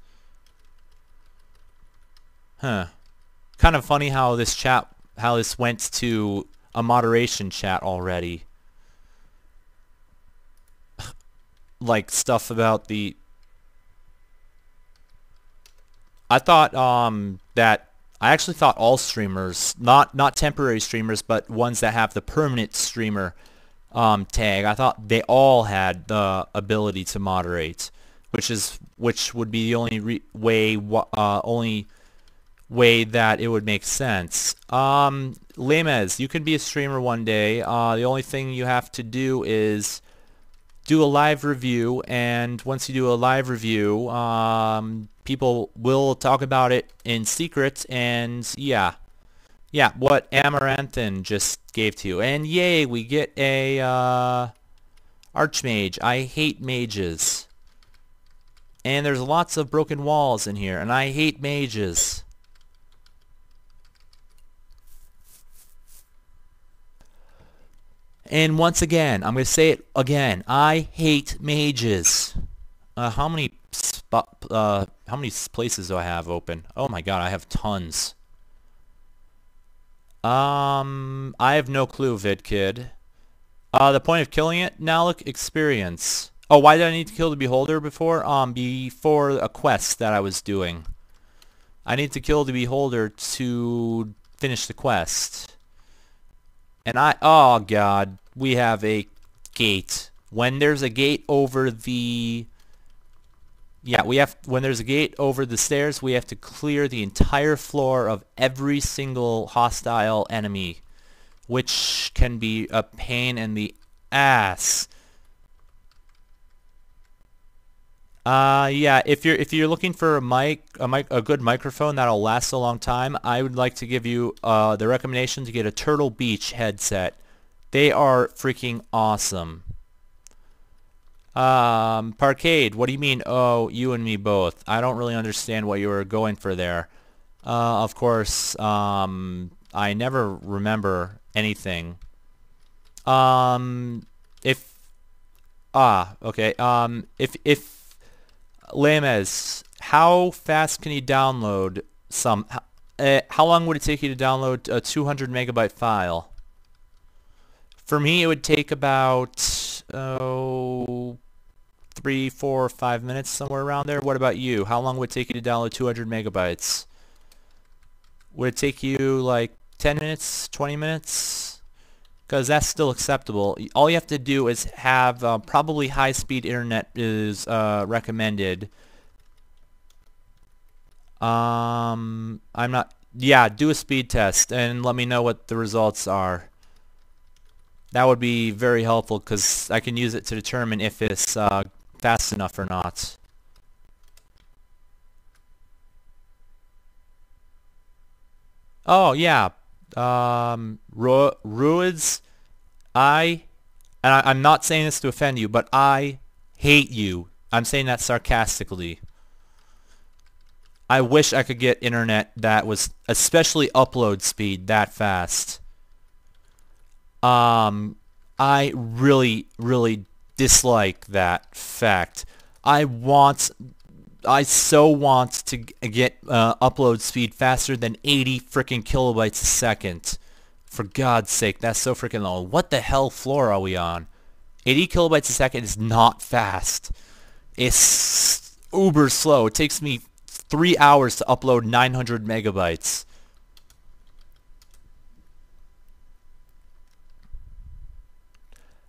Huh. Kind of funny how this went to a moderation chat already. Like stuff about the... I thought that I actually thought all streamers, not temporary streamers, but ones that have the permanent streamer tag, I thought they all had the ability to moderate, which would be the only way that it would make sense. Lemez, you can be a streamer one day. The only thing you have to do is do a live review, and once you do a live review, people will talk about it in secret, and yeah, what Amaranthin just gave to you. And yay, we get a Archmage. I hate mages. And there's lots of broken walls in here, and I hate mages. And once again, I'm going to say it again. I hate mages. How many places do I have open? Oh my god, I have tons. I have no clue, VidKid. The point of killing it? Now look, experience. Oh, why did I need to kill the beholder before? Before a quest that I was doing. I need to kill the beholder to finish the quest. And oh god, we have a gate. When there's a gate over the... Yeah, when there's a gate over the stairs, we have to clear the entire floor of every single hostile enemy, which can be a pain in the ass. Yeah, if you're looking for a good microphone that'll last a long time, I would like to give you the recommendation to get a Turtle Beach headset. They are freaking awesome. Parkade, what do you mean? Oh, you and me both. I don't really understand what you were going for there. Of course, I never remember anything. Okay. If Lames, how fast can you download some? How long would it take you to download a 200 megabyte file? For me, it would take about 3, 4, 5 minutes, somewhere around there. What about you? How long would it take you to download 200 megabytes? Would it take you like 10 minutes, 20 minutes? Because that's still acceptable. All you have to do is have probably high-speed internet is recommended. I'm not... Yeah, do a speed test and let me know what the results are. That would be very helpful because I can use it to determine if it's fast enough or not. Oh yeah, Ruids, I'm not saying this to offend you, but I hate you. I'm saying that sarcastically. I wish I could get internet that was, especially upload speed, that fast. I really, really dislike that fact. I so want to get upload speed faster than 80 freaking kilobytes a second. For God's sake, that's so freaking low. What the hell floor are we on? 80 kilobytes a second is not fast. It's uber slow. It takes me 3 hours to upload 900 megabytes.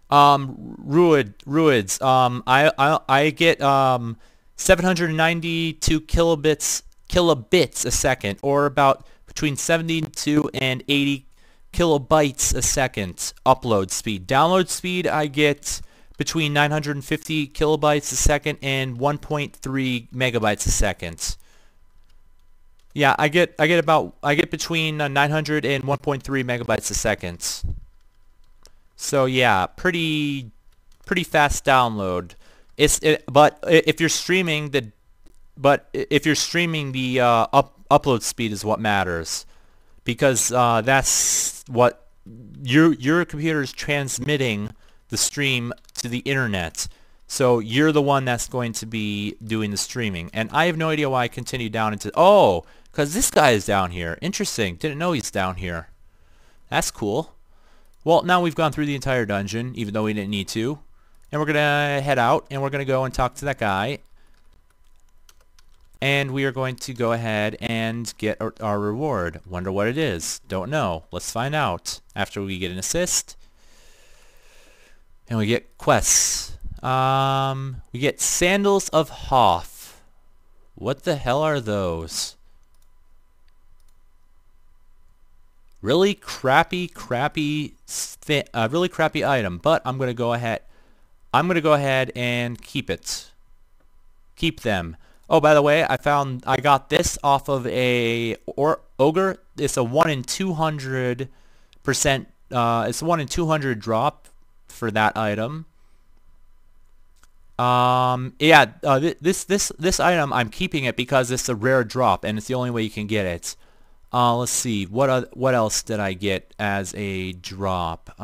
Ruids. I get 792 kilobits a second, or about between 72 and 80 kilobytes a second upload speed. Download speed I get between 950 kilobytes a second and 1.3 megabytes a second. Yeah, I get between 900 and 1.3 megabytes a second. So yeah, pretty fast download. But if you're streaming the upload speed is what matters, because that's what your computer is transmitting the stream to the internet. So you're the one that's going to be doing the streaming. And I have no idea why I continue down into... Oh, because this guy is down here. Interesting. Didn't know he's down here. That's cool. Well, now we've gone through the entire dungeon, even though we didn't need to. And we're going to head out, and we're going to go and talk to that guy. And we are going to go ahead and get our reward. Wonder what it is. Don't know. Let's find out. After we get an assist. And we get quests. We get Sandals of Hoth. What the hell are those? Really crappy item, but I'm gonna go ahead and keep it. Keep them. Oh, by the way, I got this off of a ogre. It's a 1 in 200%. It's a 1 in 200 drop for that item. Yeah. This item, I'm keeping it because it's a rare drop and it's the only way you can get it. Let's see. What else did I get as a drop?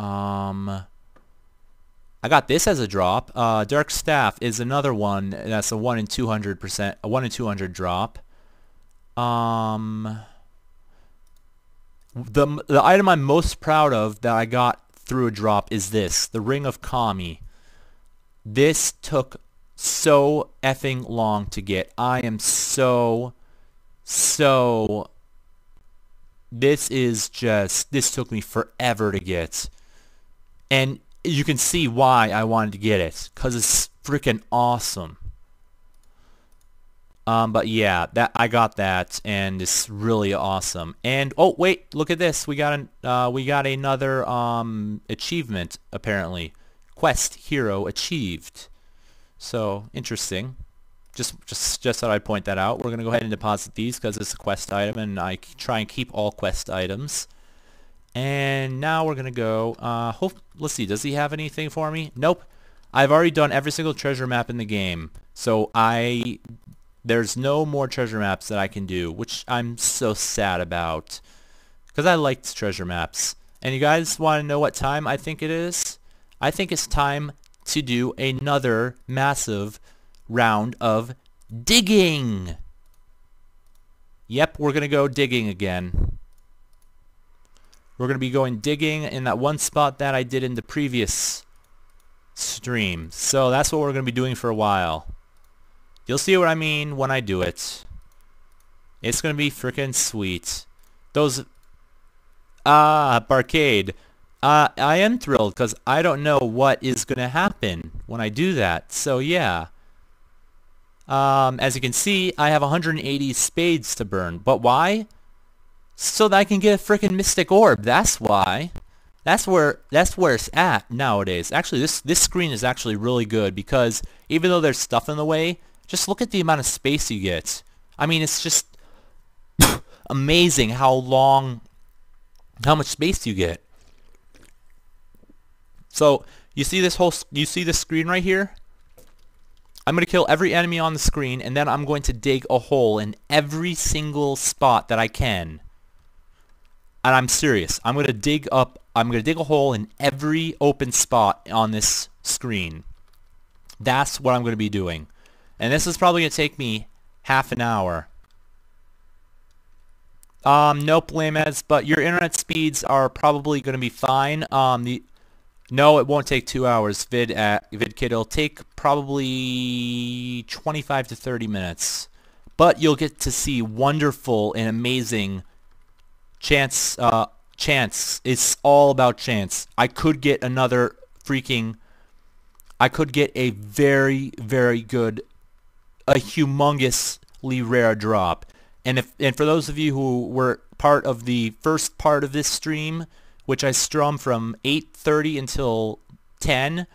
I got this as a drop. Dark Staff is another one that's a 1 in 200%, a 1 in 200 drop. The item I'm most proud of that I got through a drop is this, the Ring of Kami. This took so effing long to get. I am so this took me forever to get. And you can see why I wanted to get it, because it's freaking awesome. But yeah, I got that, and it's really awesome. And oh wait, look at this. We got another achievement apparently. Quest hero achieved. So interesting. Just thought I'd point that out. We're gonna go ahead and deposit these because it's a quest item, and I try and keep all quest items. And now we're gonna go. Let's see. Does he have anything for me? Nope. I've already done every single treasure map in the game, so there's no more treasure maps that I can do, which I'm so sad about, because I liked treasure maps. And you guys want to know what time I think it is? I think it's time to do another massive round of digging. Yep, we're going to go digging again. We're going to be going digging in that one spot that I did in the previous stream. So that's what we're going to be doing for a while. You'll see what I mean when I do it. It's gonna be frickin' sweet. Those... Barcade. I am thrilled because I don't know what is gonna happen when I do that. So yeah. As you can see, I have 180 spades to burn. But why? So that I can get a frickin' mystic orb. That's why. That's where it's at nowadays. Actually, this screen is actually really good because even though there's stuff in the way, just look at the amount of space you get. I mean, it's just amazing how much space you get. So, you see this screen right here? I'm going to kill every enemy on the screen, and then I'm going to dig a hole in every single spot that I can. And I'm serious. I'm going to dig a hole in every open spot on this screen. That's what I'm going to be doing. And this is probably going to take me half an hour. Nope, Lamez, but your internet speeds are probably going to be fine. No, it won't take 2 hours, VidKid. It'll take probably 25 to 30 minutes. But you'll get to see wonderful and amazing chance. It's all about chance. I could get another I could get a very, very good, a humongously rare drop. And for those of you who were part of the first part of this stream, which I strum from 8:30 until 10,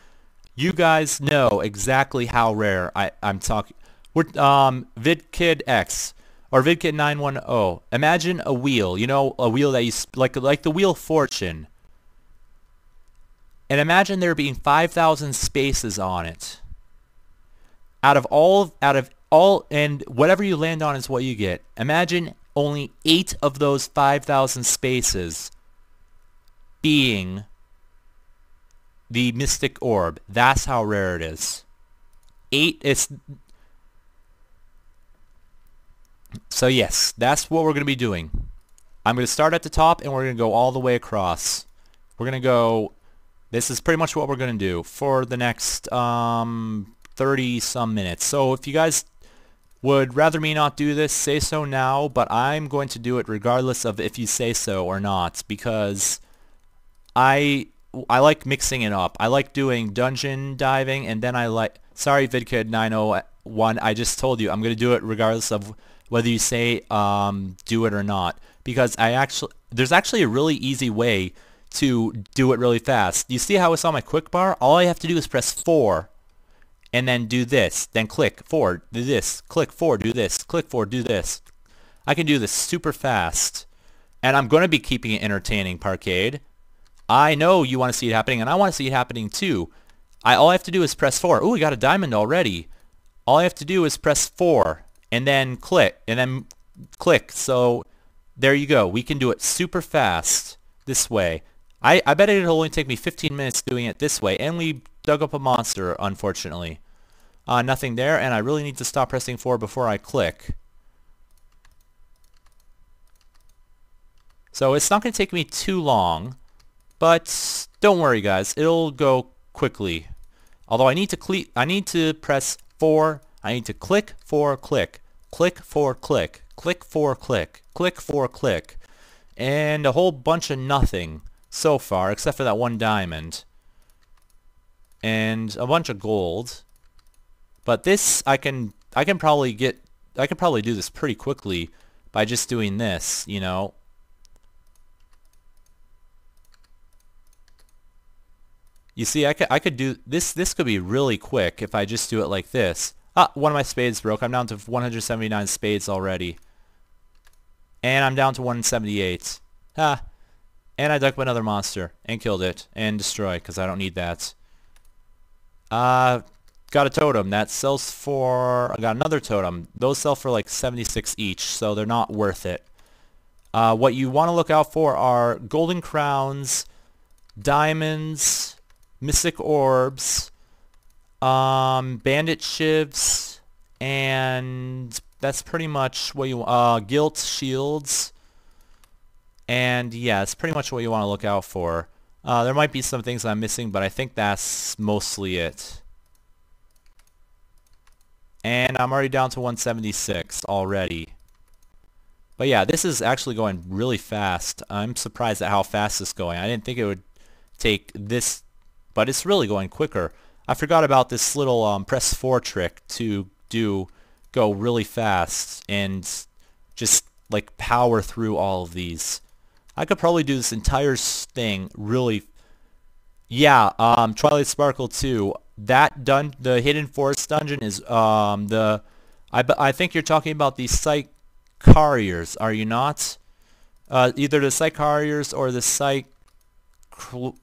you guys know exactly how rare I'm talking. We're VidKid X or VidKid 910. Imagine a wheel, you know, a wheel that you like the Wheel of Fortune. And imagine there being 5,000 spaces on it. Out of all, and whatever you land on is what you get. Imagine only 8 of those 5,000 spaces being the Mystic Orb. That's how rare it is. 8 is... So yes, that's what we're going to be doing. I'm going to start at the top and we're going to go all the way across. We're going to go... This is pretty much what we're going to do for the next 30-some minutes. So if you guys would rather me not do this, say so now, but I'm going to do it regardless of if you say so or not, because I like mixing it up. I like doing dungeon diving, and then I like... Sorry, VidKid 901, I just told you I'm going to do it regardless of whether you say do it or not, because there's actually a really easy way to do it really fast. You see how it's on my quick bar? All I have to do is press 4 and then do this, then click 4, do this, click 4, do this, click 4, do this. I can do this super fast, and I'm going to be keeping it entertaining, Parkade. I know you want to see it happening, and I want to see it happening too. All I have to do is press 4. Ooh, we got a diamond already. All I have to do is press 4 and then click, so there you go. We can do it super fast this way. I bet it'll only take me 15 minutes doing it this way, and we dug up a monster, unfortunately. Nothing there, and I really need to stop pressing 4 before I click. So it's not going to take me too long, but don't worry guys, it'll go quickly. Although I need to press 4, I need to click 4, click, click 4, click, click 4, click, click 4, click, and a whole bunch of nothing so far, except for that one diamond. and a bunch of gold. But this I can probably do this pretty quickly by just doing this, you know. You see, I could do this. This could be really quick if I just do it like this. Ah, one of my spades broke. I'm down to 179 spades already. And I'm down to 178. Ah. And I dug up another monster and killed it and destroyed because I don't need that. Got a totem that sells for... I got another totem. Those sell for like 76 each, so they're not worth it. What you want to look out for are golden crowns, diamonds, mystic orbs, bandit shivs, and that's pretty much what you... gilt shields. And yeah, it's pretty much what you want to look out for. There might be some things I'm missing, but I think that's mostly it. And I'm already down to 176 already. But yeah, this is actually going really fast. I'm surprised at how fast it's going. I didn't think it would take this, but it's really going quicker. I forgot about this little press 4 trick to go really fast and just like power through all of these. I could probably do this entire thing really... Yeah, Twilight Sparkle 2. The Hidden Forest dungeon is I think you're talking about the Psychariers, are you not? Either the Psychariers or the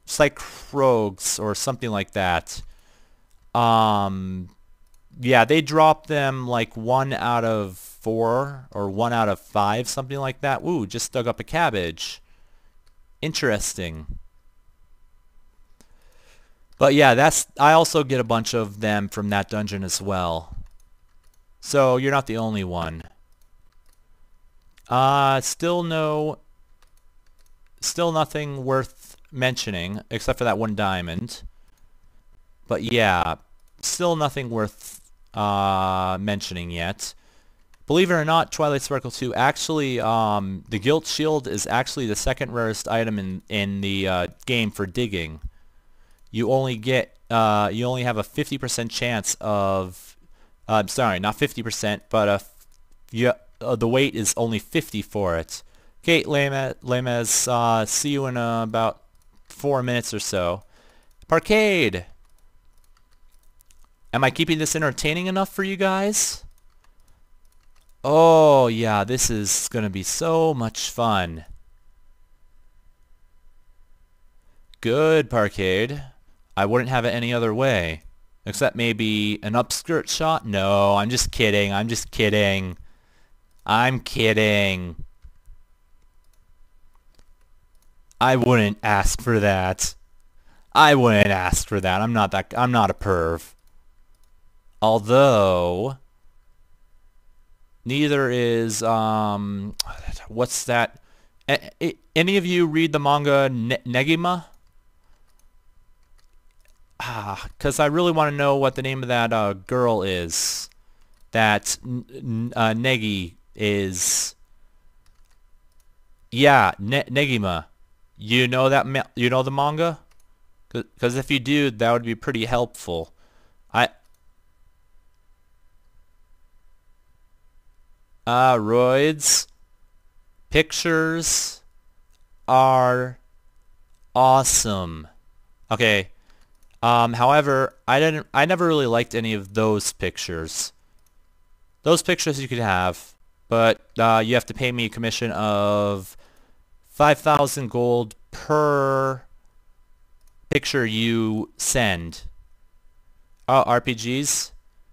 Psychrogues or something like that. Yeah, they drop them like 1 out of 4 or 1 out of 5, something like that. Ooh, just dug up a cabbage. Interesting. But yeah, I also get a bunch of them from that dungeon as well. So you're not the only one. Still nothing worth mentioning except for that 1 diamond. But yeah, still nothing worth mentioning yet. Believe it or not, Twilight Sparkle 2 actually, the Gilt Shield is actually the 2nd rarest item in the game for digging. You only have a 50% chance of, sorry, not 50%, but the weight is only 50 for it. Okay, Lamez, see you in about 4 minutes or so. Parkade! Am I keeping this entertaining enough for you guys? Oh yeah, this is gonna be so much fun. Good, Parkade. I wouldn't have it any other way. Except maybe an upskirt shot? No, I'm just kidding. I'm just kidding. I'm kidding. I wouldn't ask for that. I wouldn't ask for that. I'm not a perv. Although neither is what's that? Any of you read the manga Negima? Because I really want to know what the name of that girl is. That Negi is. Yeah, Negima. You know that? You know the manga? Because if you do, that would be pretty helpful. Roids. Pictures are awesome. Okay. However, I never really liked any of those pictures. Those pictures you could have, but you have to pay me a commission of 5,000 gold per picture you send. Oh, RPGs?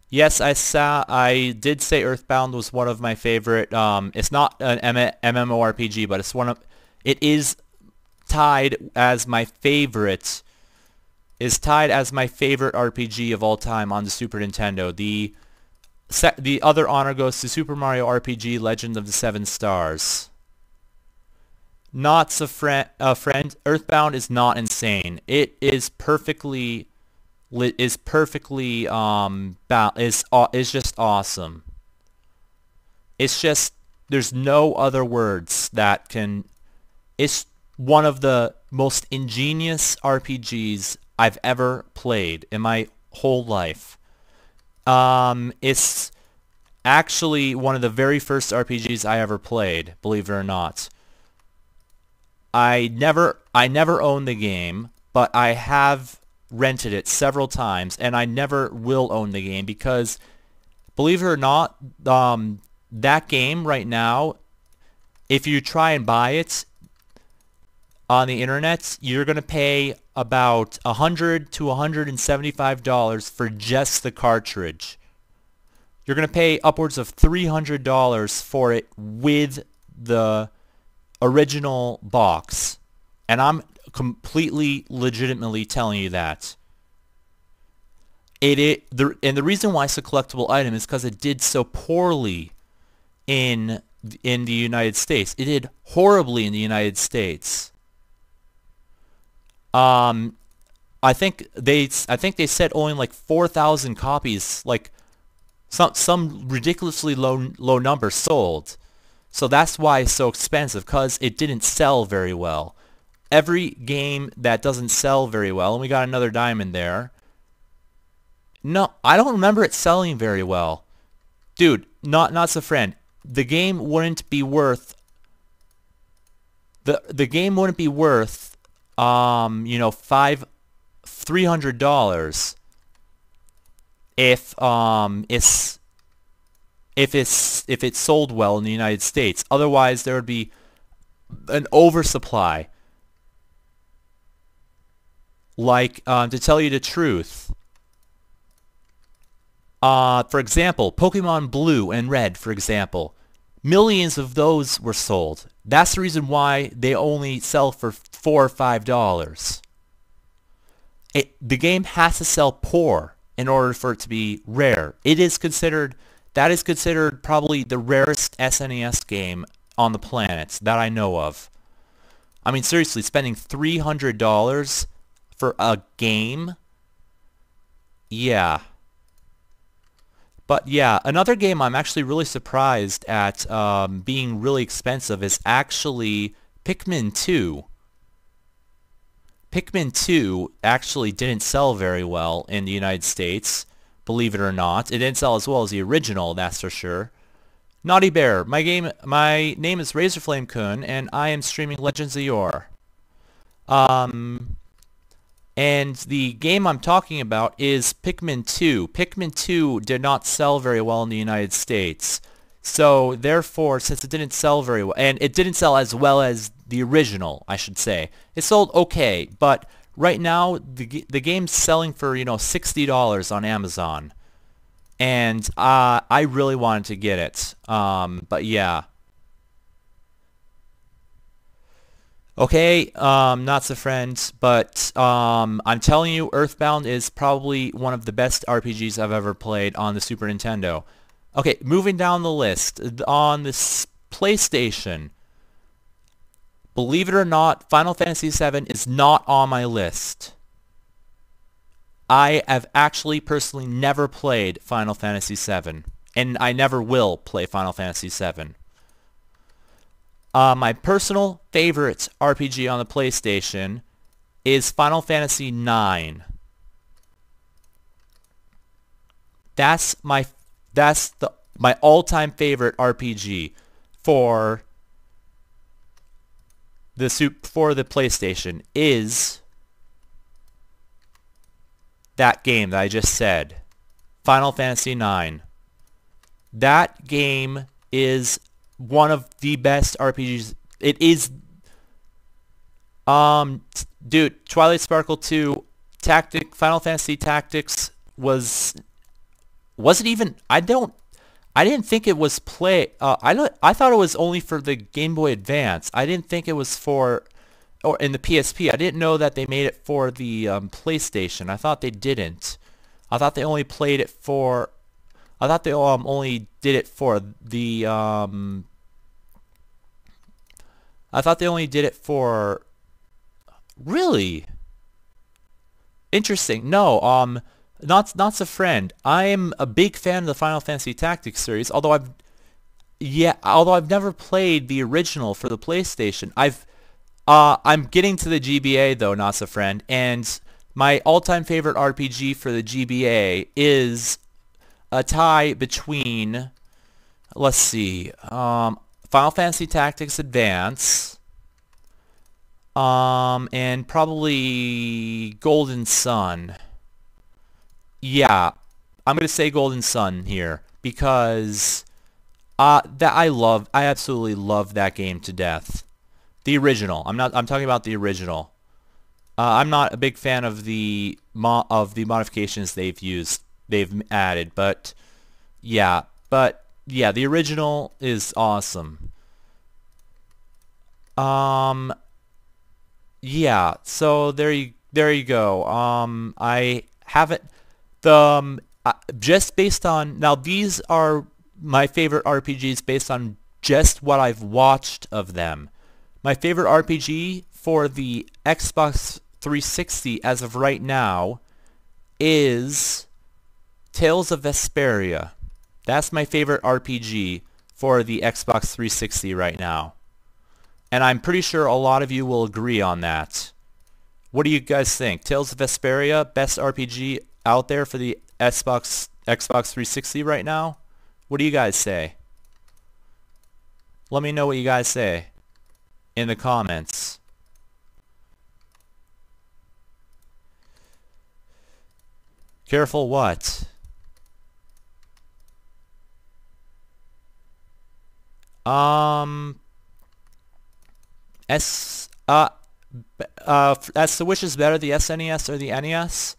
Yes, I did say Earthbound was one of my favorite. It's not an MMORPG, but it is tied as my favorite. Is tied as my favorite RPG of all time on the Super Nintendo. The other honor goes to Super Mario RPG Legend of the Seven Stars. Not a friend. Earthbound is not insane. It is perfectly is just awesome. It's just there's no other words that can. It's one of the most ingenious RPGs I've ever played in my whole life. It's actually one of the very first RPGs I ever played, believe it or not. I never owned the game, but I have rented it several times, and I never will own the game because, believe it or not, that game right now, if you try and buy it on the internet, you're going to pay about $100 to $175 for just the cartridge. You're going to pay upwards of $300 for it with the original box. And I'm completely legitimately telling you that. And the reason why it's a collectible item is because it did so poorly in the United States. It did horribly in the United States. I think they said only like 4,000 copies, like some ridiculously low number sold. So that's why it's so expensive, because it didn't sell very well. Every game that doesn't sell very well, and we got another diamond there. No, I don't remember it selling very well. Dude, not so friend. The game wouldn't be worth the game wouldn't be worth $300 if it sold well in the United States. Otherwise, there would be an oversupply. Like, to tell you the truth, for example, Pokemon Blue and Red, for example, millions of those were sold. That's the reason why they only sell for $4 or $5. The game has to sell poor in order for it to be rare. That is considered probably the rarest SNES game on the planet that I know of. I mean, seriously, spending $300 for a game? Yeah. But yeah, another game I'm actually really surprised at being really expensive is actually Pikmin 2. Pikmin 2 actually didn't sell very well in the United States, believe it or not. It didn't sell as well as the original, that's for sure. Naughty Bear, my name is Razorflamekun, and I am streaming Legends of Yore. And the game I'm talking about is Pikmin 2. Pikmin 2 did not sell very well in the United States. So, therefore, since it didn't sell very well, and it didn't sell as well as the original, I should say. It sold okay, but right now, the game's selling for, $60 on Amazon. And I really wanted to get it. But yeah. Okay, not so friend, but I'm telling you, Earthbound is probably one of the best RPGs I've ever played on the Super Nintendo. Okay, moving down the list, on this PlayStation, believe it or not, Final Fantasy VII is not on my list. I have actually personally never played Final Fantasy VII, and I never will play Final Fantasy VII. My personal favorite RPG on the PlayStation is Final Fantasy IX. That's my all-time favorite RPG for the PlayStation is that game that I just said, Final Fantasy IX. That game is one of the best RPGs. It is, dude, Twilight Sparkle 2, Final Fantasy Tactics wasn't even, I didn't think it was I thought it was only for the Game Boy Advance. I didn't think it was for, or in the PSP. I didn't know that they made it for the PlayStation. I thought they didn't. I thought they only played it for, I thought they only did it for the, I thought they only did it for, really? Interesting. No, not so friend. I'm a big fan of the Final Fantasy Tactics series, although I've never played the original for the PlayStation. I'm getting to the GBA though, Nasa friend, and my all-time favorite RPG for the GBA is a tie between, let's see, Final Fantasy Tactics Advance, and probably Golden Sun. Yeah, I'm gonna say Golden Sun here because I absolutely love that game to death. The original. I'm talking about the original. I'm not a big fan of the modifications they've added, but yeah, the original is awesome. Yeah, so there you go. I haven't just based on now these are my favorite RPGs based on just what I've watched of them. My favorite RPG for the Xbox 360 as of right now is Tales of Vesperia. That's my favorite RPG for the Xbox 360 right now. And I'm pretty sure a lot of you will agree on that. What do you guys think? Tales of Vesperia, best RPG out there for the Xbox 360 right now? What do you guys say? Let me know what you guys say in the comments. Careful what? As to which is better, the SNES or the NES?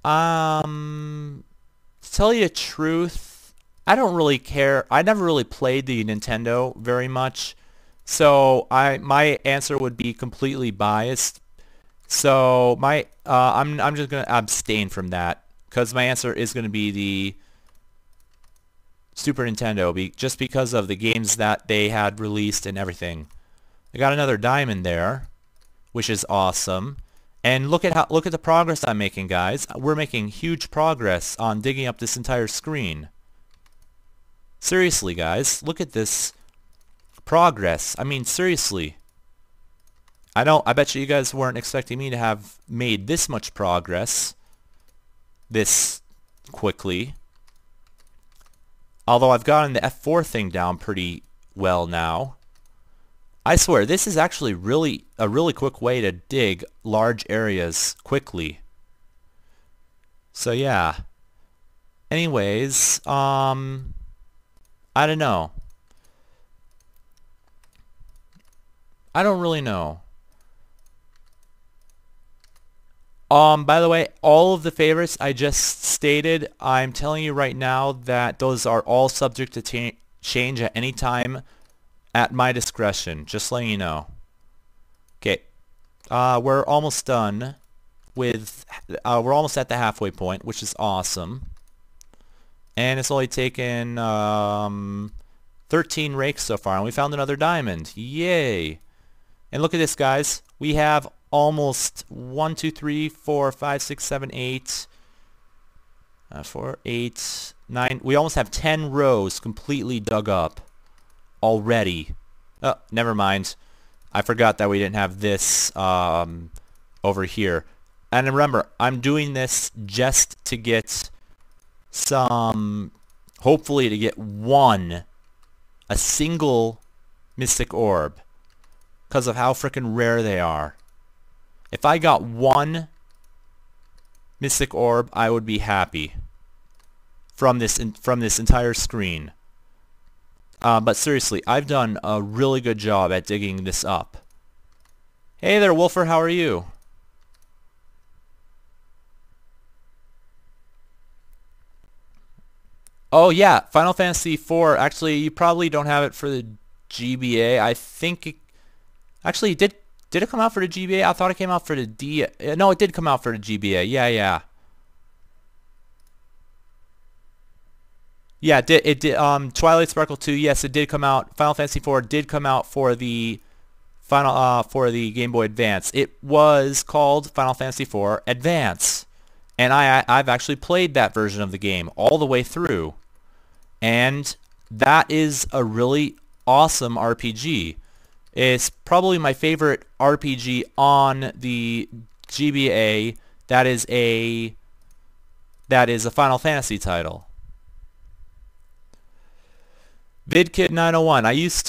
To tell you the truth, I don't really care. I never really played the Nintendo very much, so my answer would be completely biased. So I'm just gonna abstain from that because my answer is gonna be the Super Nintendo, just because of the games that they had released and everything. I got another diamond there, which is awesome. And look at the progress I'm making, guys. We're making huge progress on digging up this entire screen. Seriously, guys, look at this progress. I mean, seriously. I bet you guys weren't expecting me to have made this much progress this quickly. Although I've gotten the F4 thing down pretty well now. I swear, this is actually a really quick way to dig large areas quickly. So yeah. Anyways, I don't know. I don't really know. By the way, all of the favorites I just stated, I'm telling you right now that those are all subject to change at any time at my discretion. Just letting you know. Okay. We're almost done with, we're almost at the halfway point, which is awesome. And it's only taken 13 rakes so far, and we found another diamond. Yay! And look at this, guys. We have almost 1, 2, 3, 4, 5, 6, 7, 8, 4, 8, 9. We almost have 10 rows completely dug up already. Oh, never mind. I forgot that we didn't have this over here. And remember, I'm doing this just to get some, hopefully to get a single mystic orb, because of how frickin' rare they are. If I got one mystic orb, I would be happy from this entire screen. But seriously, I've done a really good job at digging this up. Hey there, Wolfer, how are you? Oh yeah, Final Fantasy IV. Actually, you probably don't have it for the GBA. I think actually, did it come out for the GBA? I thought it came out for the D. No, it did come out for the GBA. Yeah. Yeah, it did. Twilight Sparkle 2. Yes, it did come out. Final Fantasy IV did come out for the for the Game Boy Advance. It was called Final Fantasy IV Advance, and I've actually played that version of the game all the way through, and that is a really awesome RPG. It's probably my favorite RPG on the GBA that is a Final Fantasy title. VidKid901. I used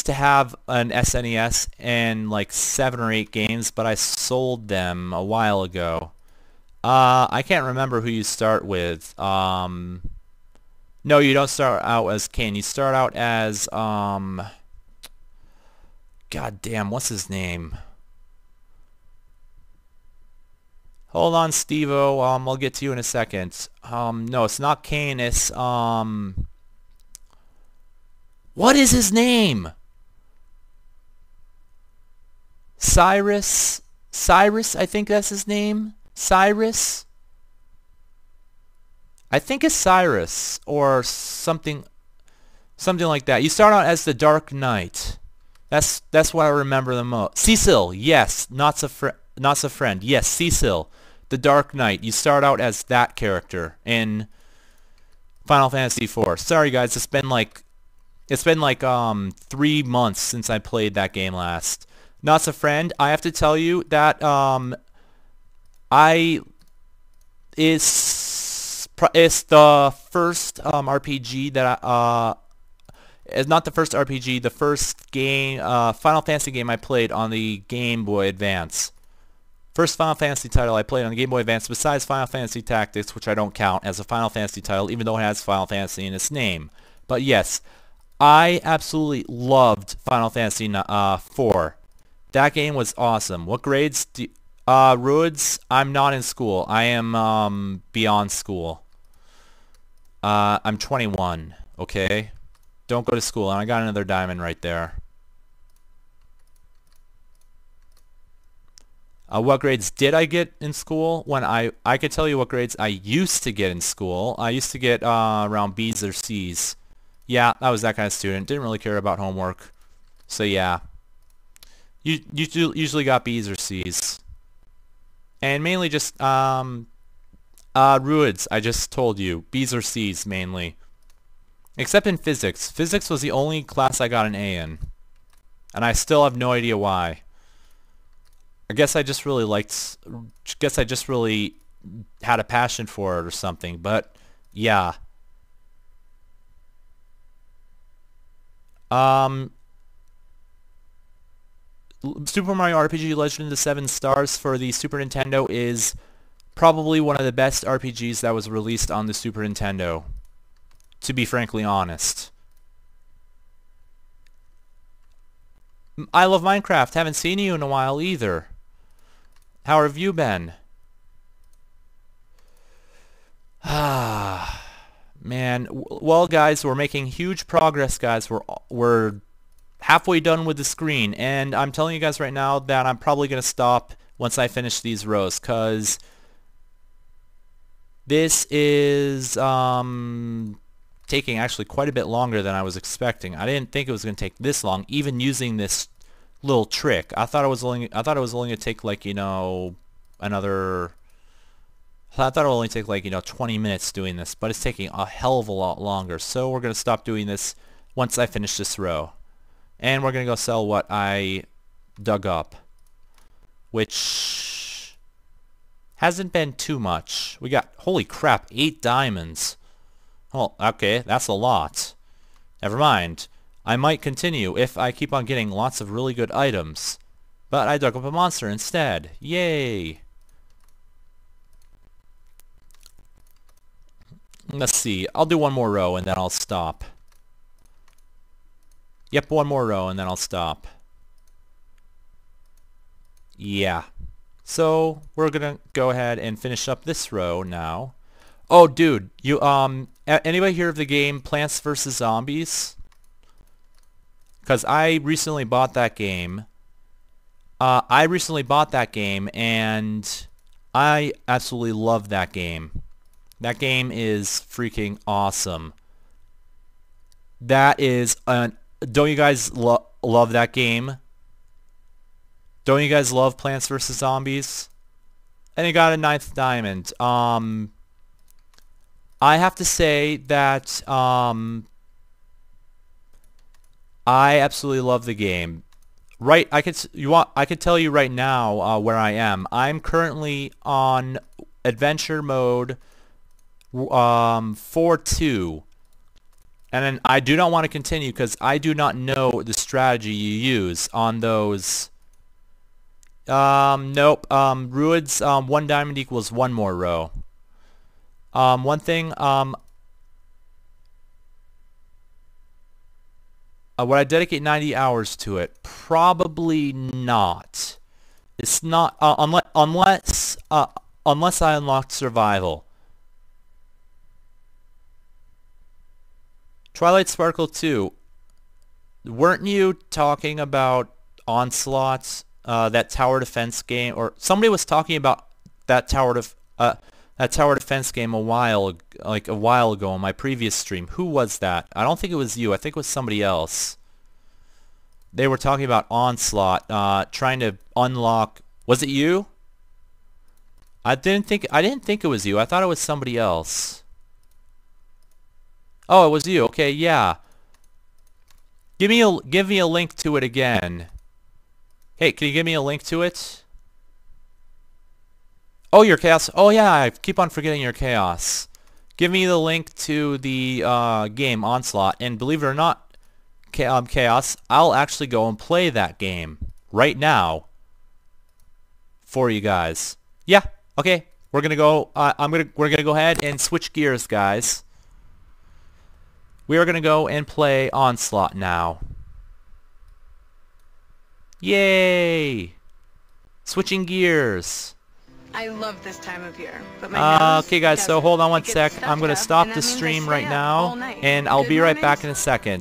to have an SNES and like 7 or 8 games, but I sold them a while ago. I can't remember who you start with. No, you don't start out as Kane. You start out as God damn, what's his name? Hold on, Steve-O. I'll get to you in a second. No, it's not Kane. It's what is his name? Cyrus, I think that's his name. Cyrus? I think it's Cyrus or something like that. You start out as the Dark Knight. That's what I remember the most. Cecil, yes, not so friend. Yes, Cecil, the Dark Knight. You start out as that character in Final Fantasy IV. Sorry guys, it's been like 3 months since I played that game last. Not so friend. I have to tell you that it's the first RPG that it's not the first RPG, the first game, Final Fantasy game I played on the Game Boy Advance. First Final Fantasy title I played on the Game Boy Advance besides Final Fantasy Tactics, which I don't count as a Final Fantasy title, even though it has Final Fantasy in its name. But yes, I absolutely loved Final Fantasy IV. That game was awesome. What grades do Rudes? I'm not in school. I am beyond school. I'm 21, okay? Don't go to school. And I got another diamond right there. What grades did I get in school? When I could tell you what grades I used to get in school. I used to get around B's or C's. Yeah, I was that kind of student. Didn't really care about homework. So yeah. You usually got B's or C's. And mainly just Ruids, I just told you. B's or C's mainly. Except in physics. Physics was the only class I got an A in. And I still have no idea why. I guess I just really had a passion for it or something, but yeah. Super Mario RPG Legend of the Seven Stars for the Super Nintendo is probably one of the best RPGs that was released on the Super Nintendo, to be frankly honest. I love Minecraft. Haven't seen you in a while either. How have you been? Ah, man. Well, guys, we're making huge progress, guys. We're halfway done with the screen, and I'm telling you guys right now that I'm probably gonna stop once I finish these rows, cause this is taking actually quite a bit longer than I was expecting. I didn't think it was gonna take this long, even using this little trick. I thought it was only gonna take like, you know, I thought it would only take like, you know, 20 minutes doing this, but it's taking a hell of a lot longer. So we're gonna stop doing this once I finish this row. And we're gonna go sell what I dug up, which hasn't been too much. We got, holy crap, 8 diamonds. Oh, okay, that's a lot. Never mind. I might continue if I keep on getting lots of really good items. But I dug up a monster instead. Yay! Let's see. I'll do one more row and then I'll stop. Yep, one more row and then I'll stop. Yeah. So, we're gonna go ahead and finish up this row now. Oh, dude, you, anybody hear of the game Plants vs. Zombies? Because I recently bought that game. And I absolutely love that game. That game is freaking awesome. That is an... Don't you guys love that game? Don't you guys love Plants vs. Zombies? And it got a 9th diamond. I have to say that I absolutely love the game. Right, I could tell you right now where I am. I'm currently on adventure mode 4-2. And then I do not want to continue because I do not know the strategy you use on those. Nope. Ruins, 1 diamond equals 1 more row. One thing, would I dedicate 90 hours to it? Probably not. It's not, unless I unlocked survival. Twilight Sparkle 2. Weren't you talking about Onslaught, that tower defense game, or somebody was talking about that tower defense game a while ago on my previous stream. Who was that? I don't think it was you. I think it was somebody else. They were talking about Onslaught, trying to unlock. Was it you? I didn't think it was you. I thought it was somebody else. Oh, it was you. Okay, yeah. Give me a link to it again. Hey, can you give me a link to it? Oh, your Chaos. Oh yeah, I keep on forgetting your Chaos. Give me the link to the game Onslaught, and believe it or not, Chaos, I'll actually go and play that game right now for you guys. Yeah. Okay. We're gonna go. We're gonna go ahead and switch gears, guys. We are gonna go and play Onslaught now. Yay! Switching gears. I love this time of year, but my nose okay guys, so hold on one gets sec. stuffed I'm gonna up, stop and the that means I stream stay right up now, all night. and I'll Good be right mornings. back in a second.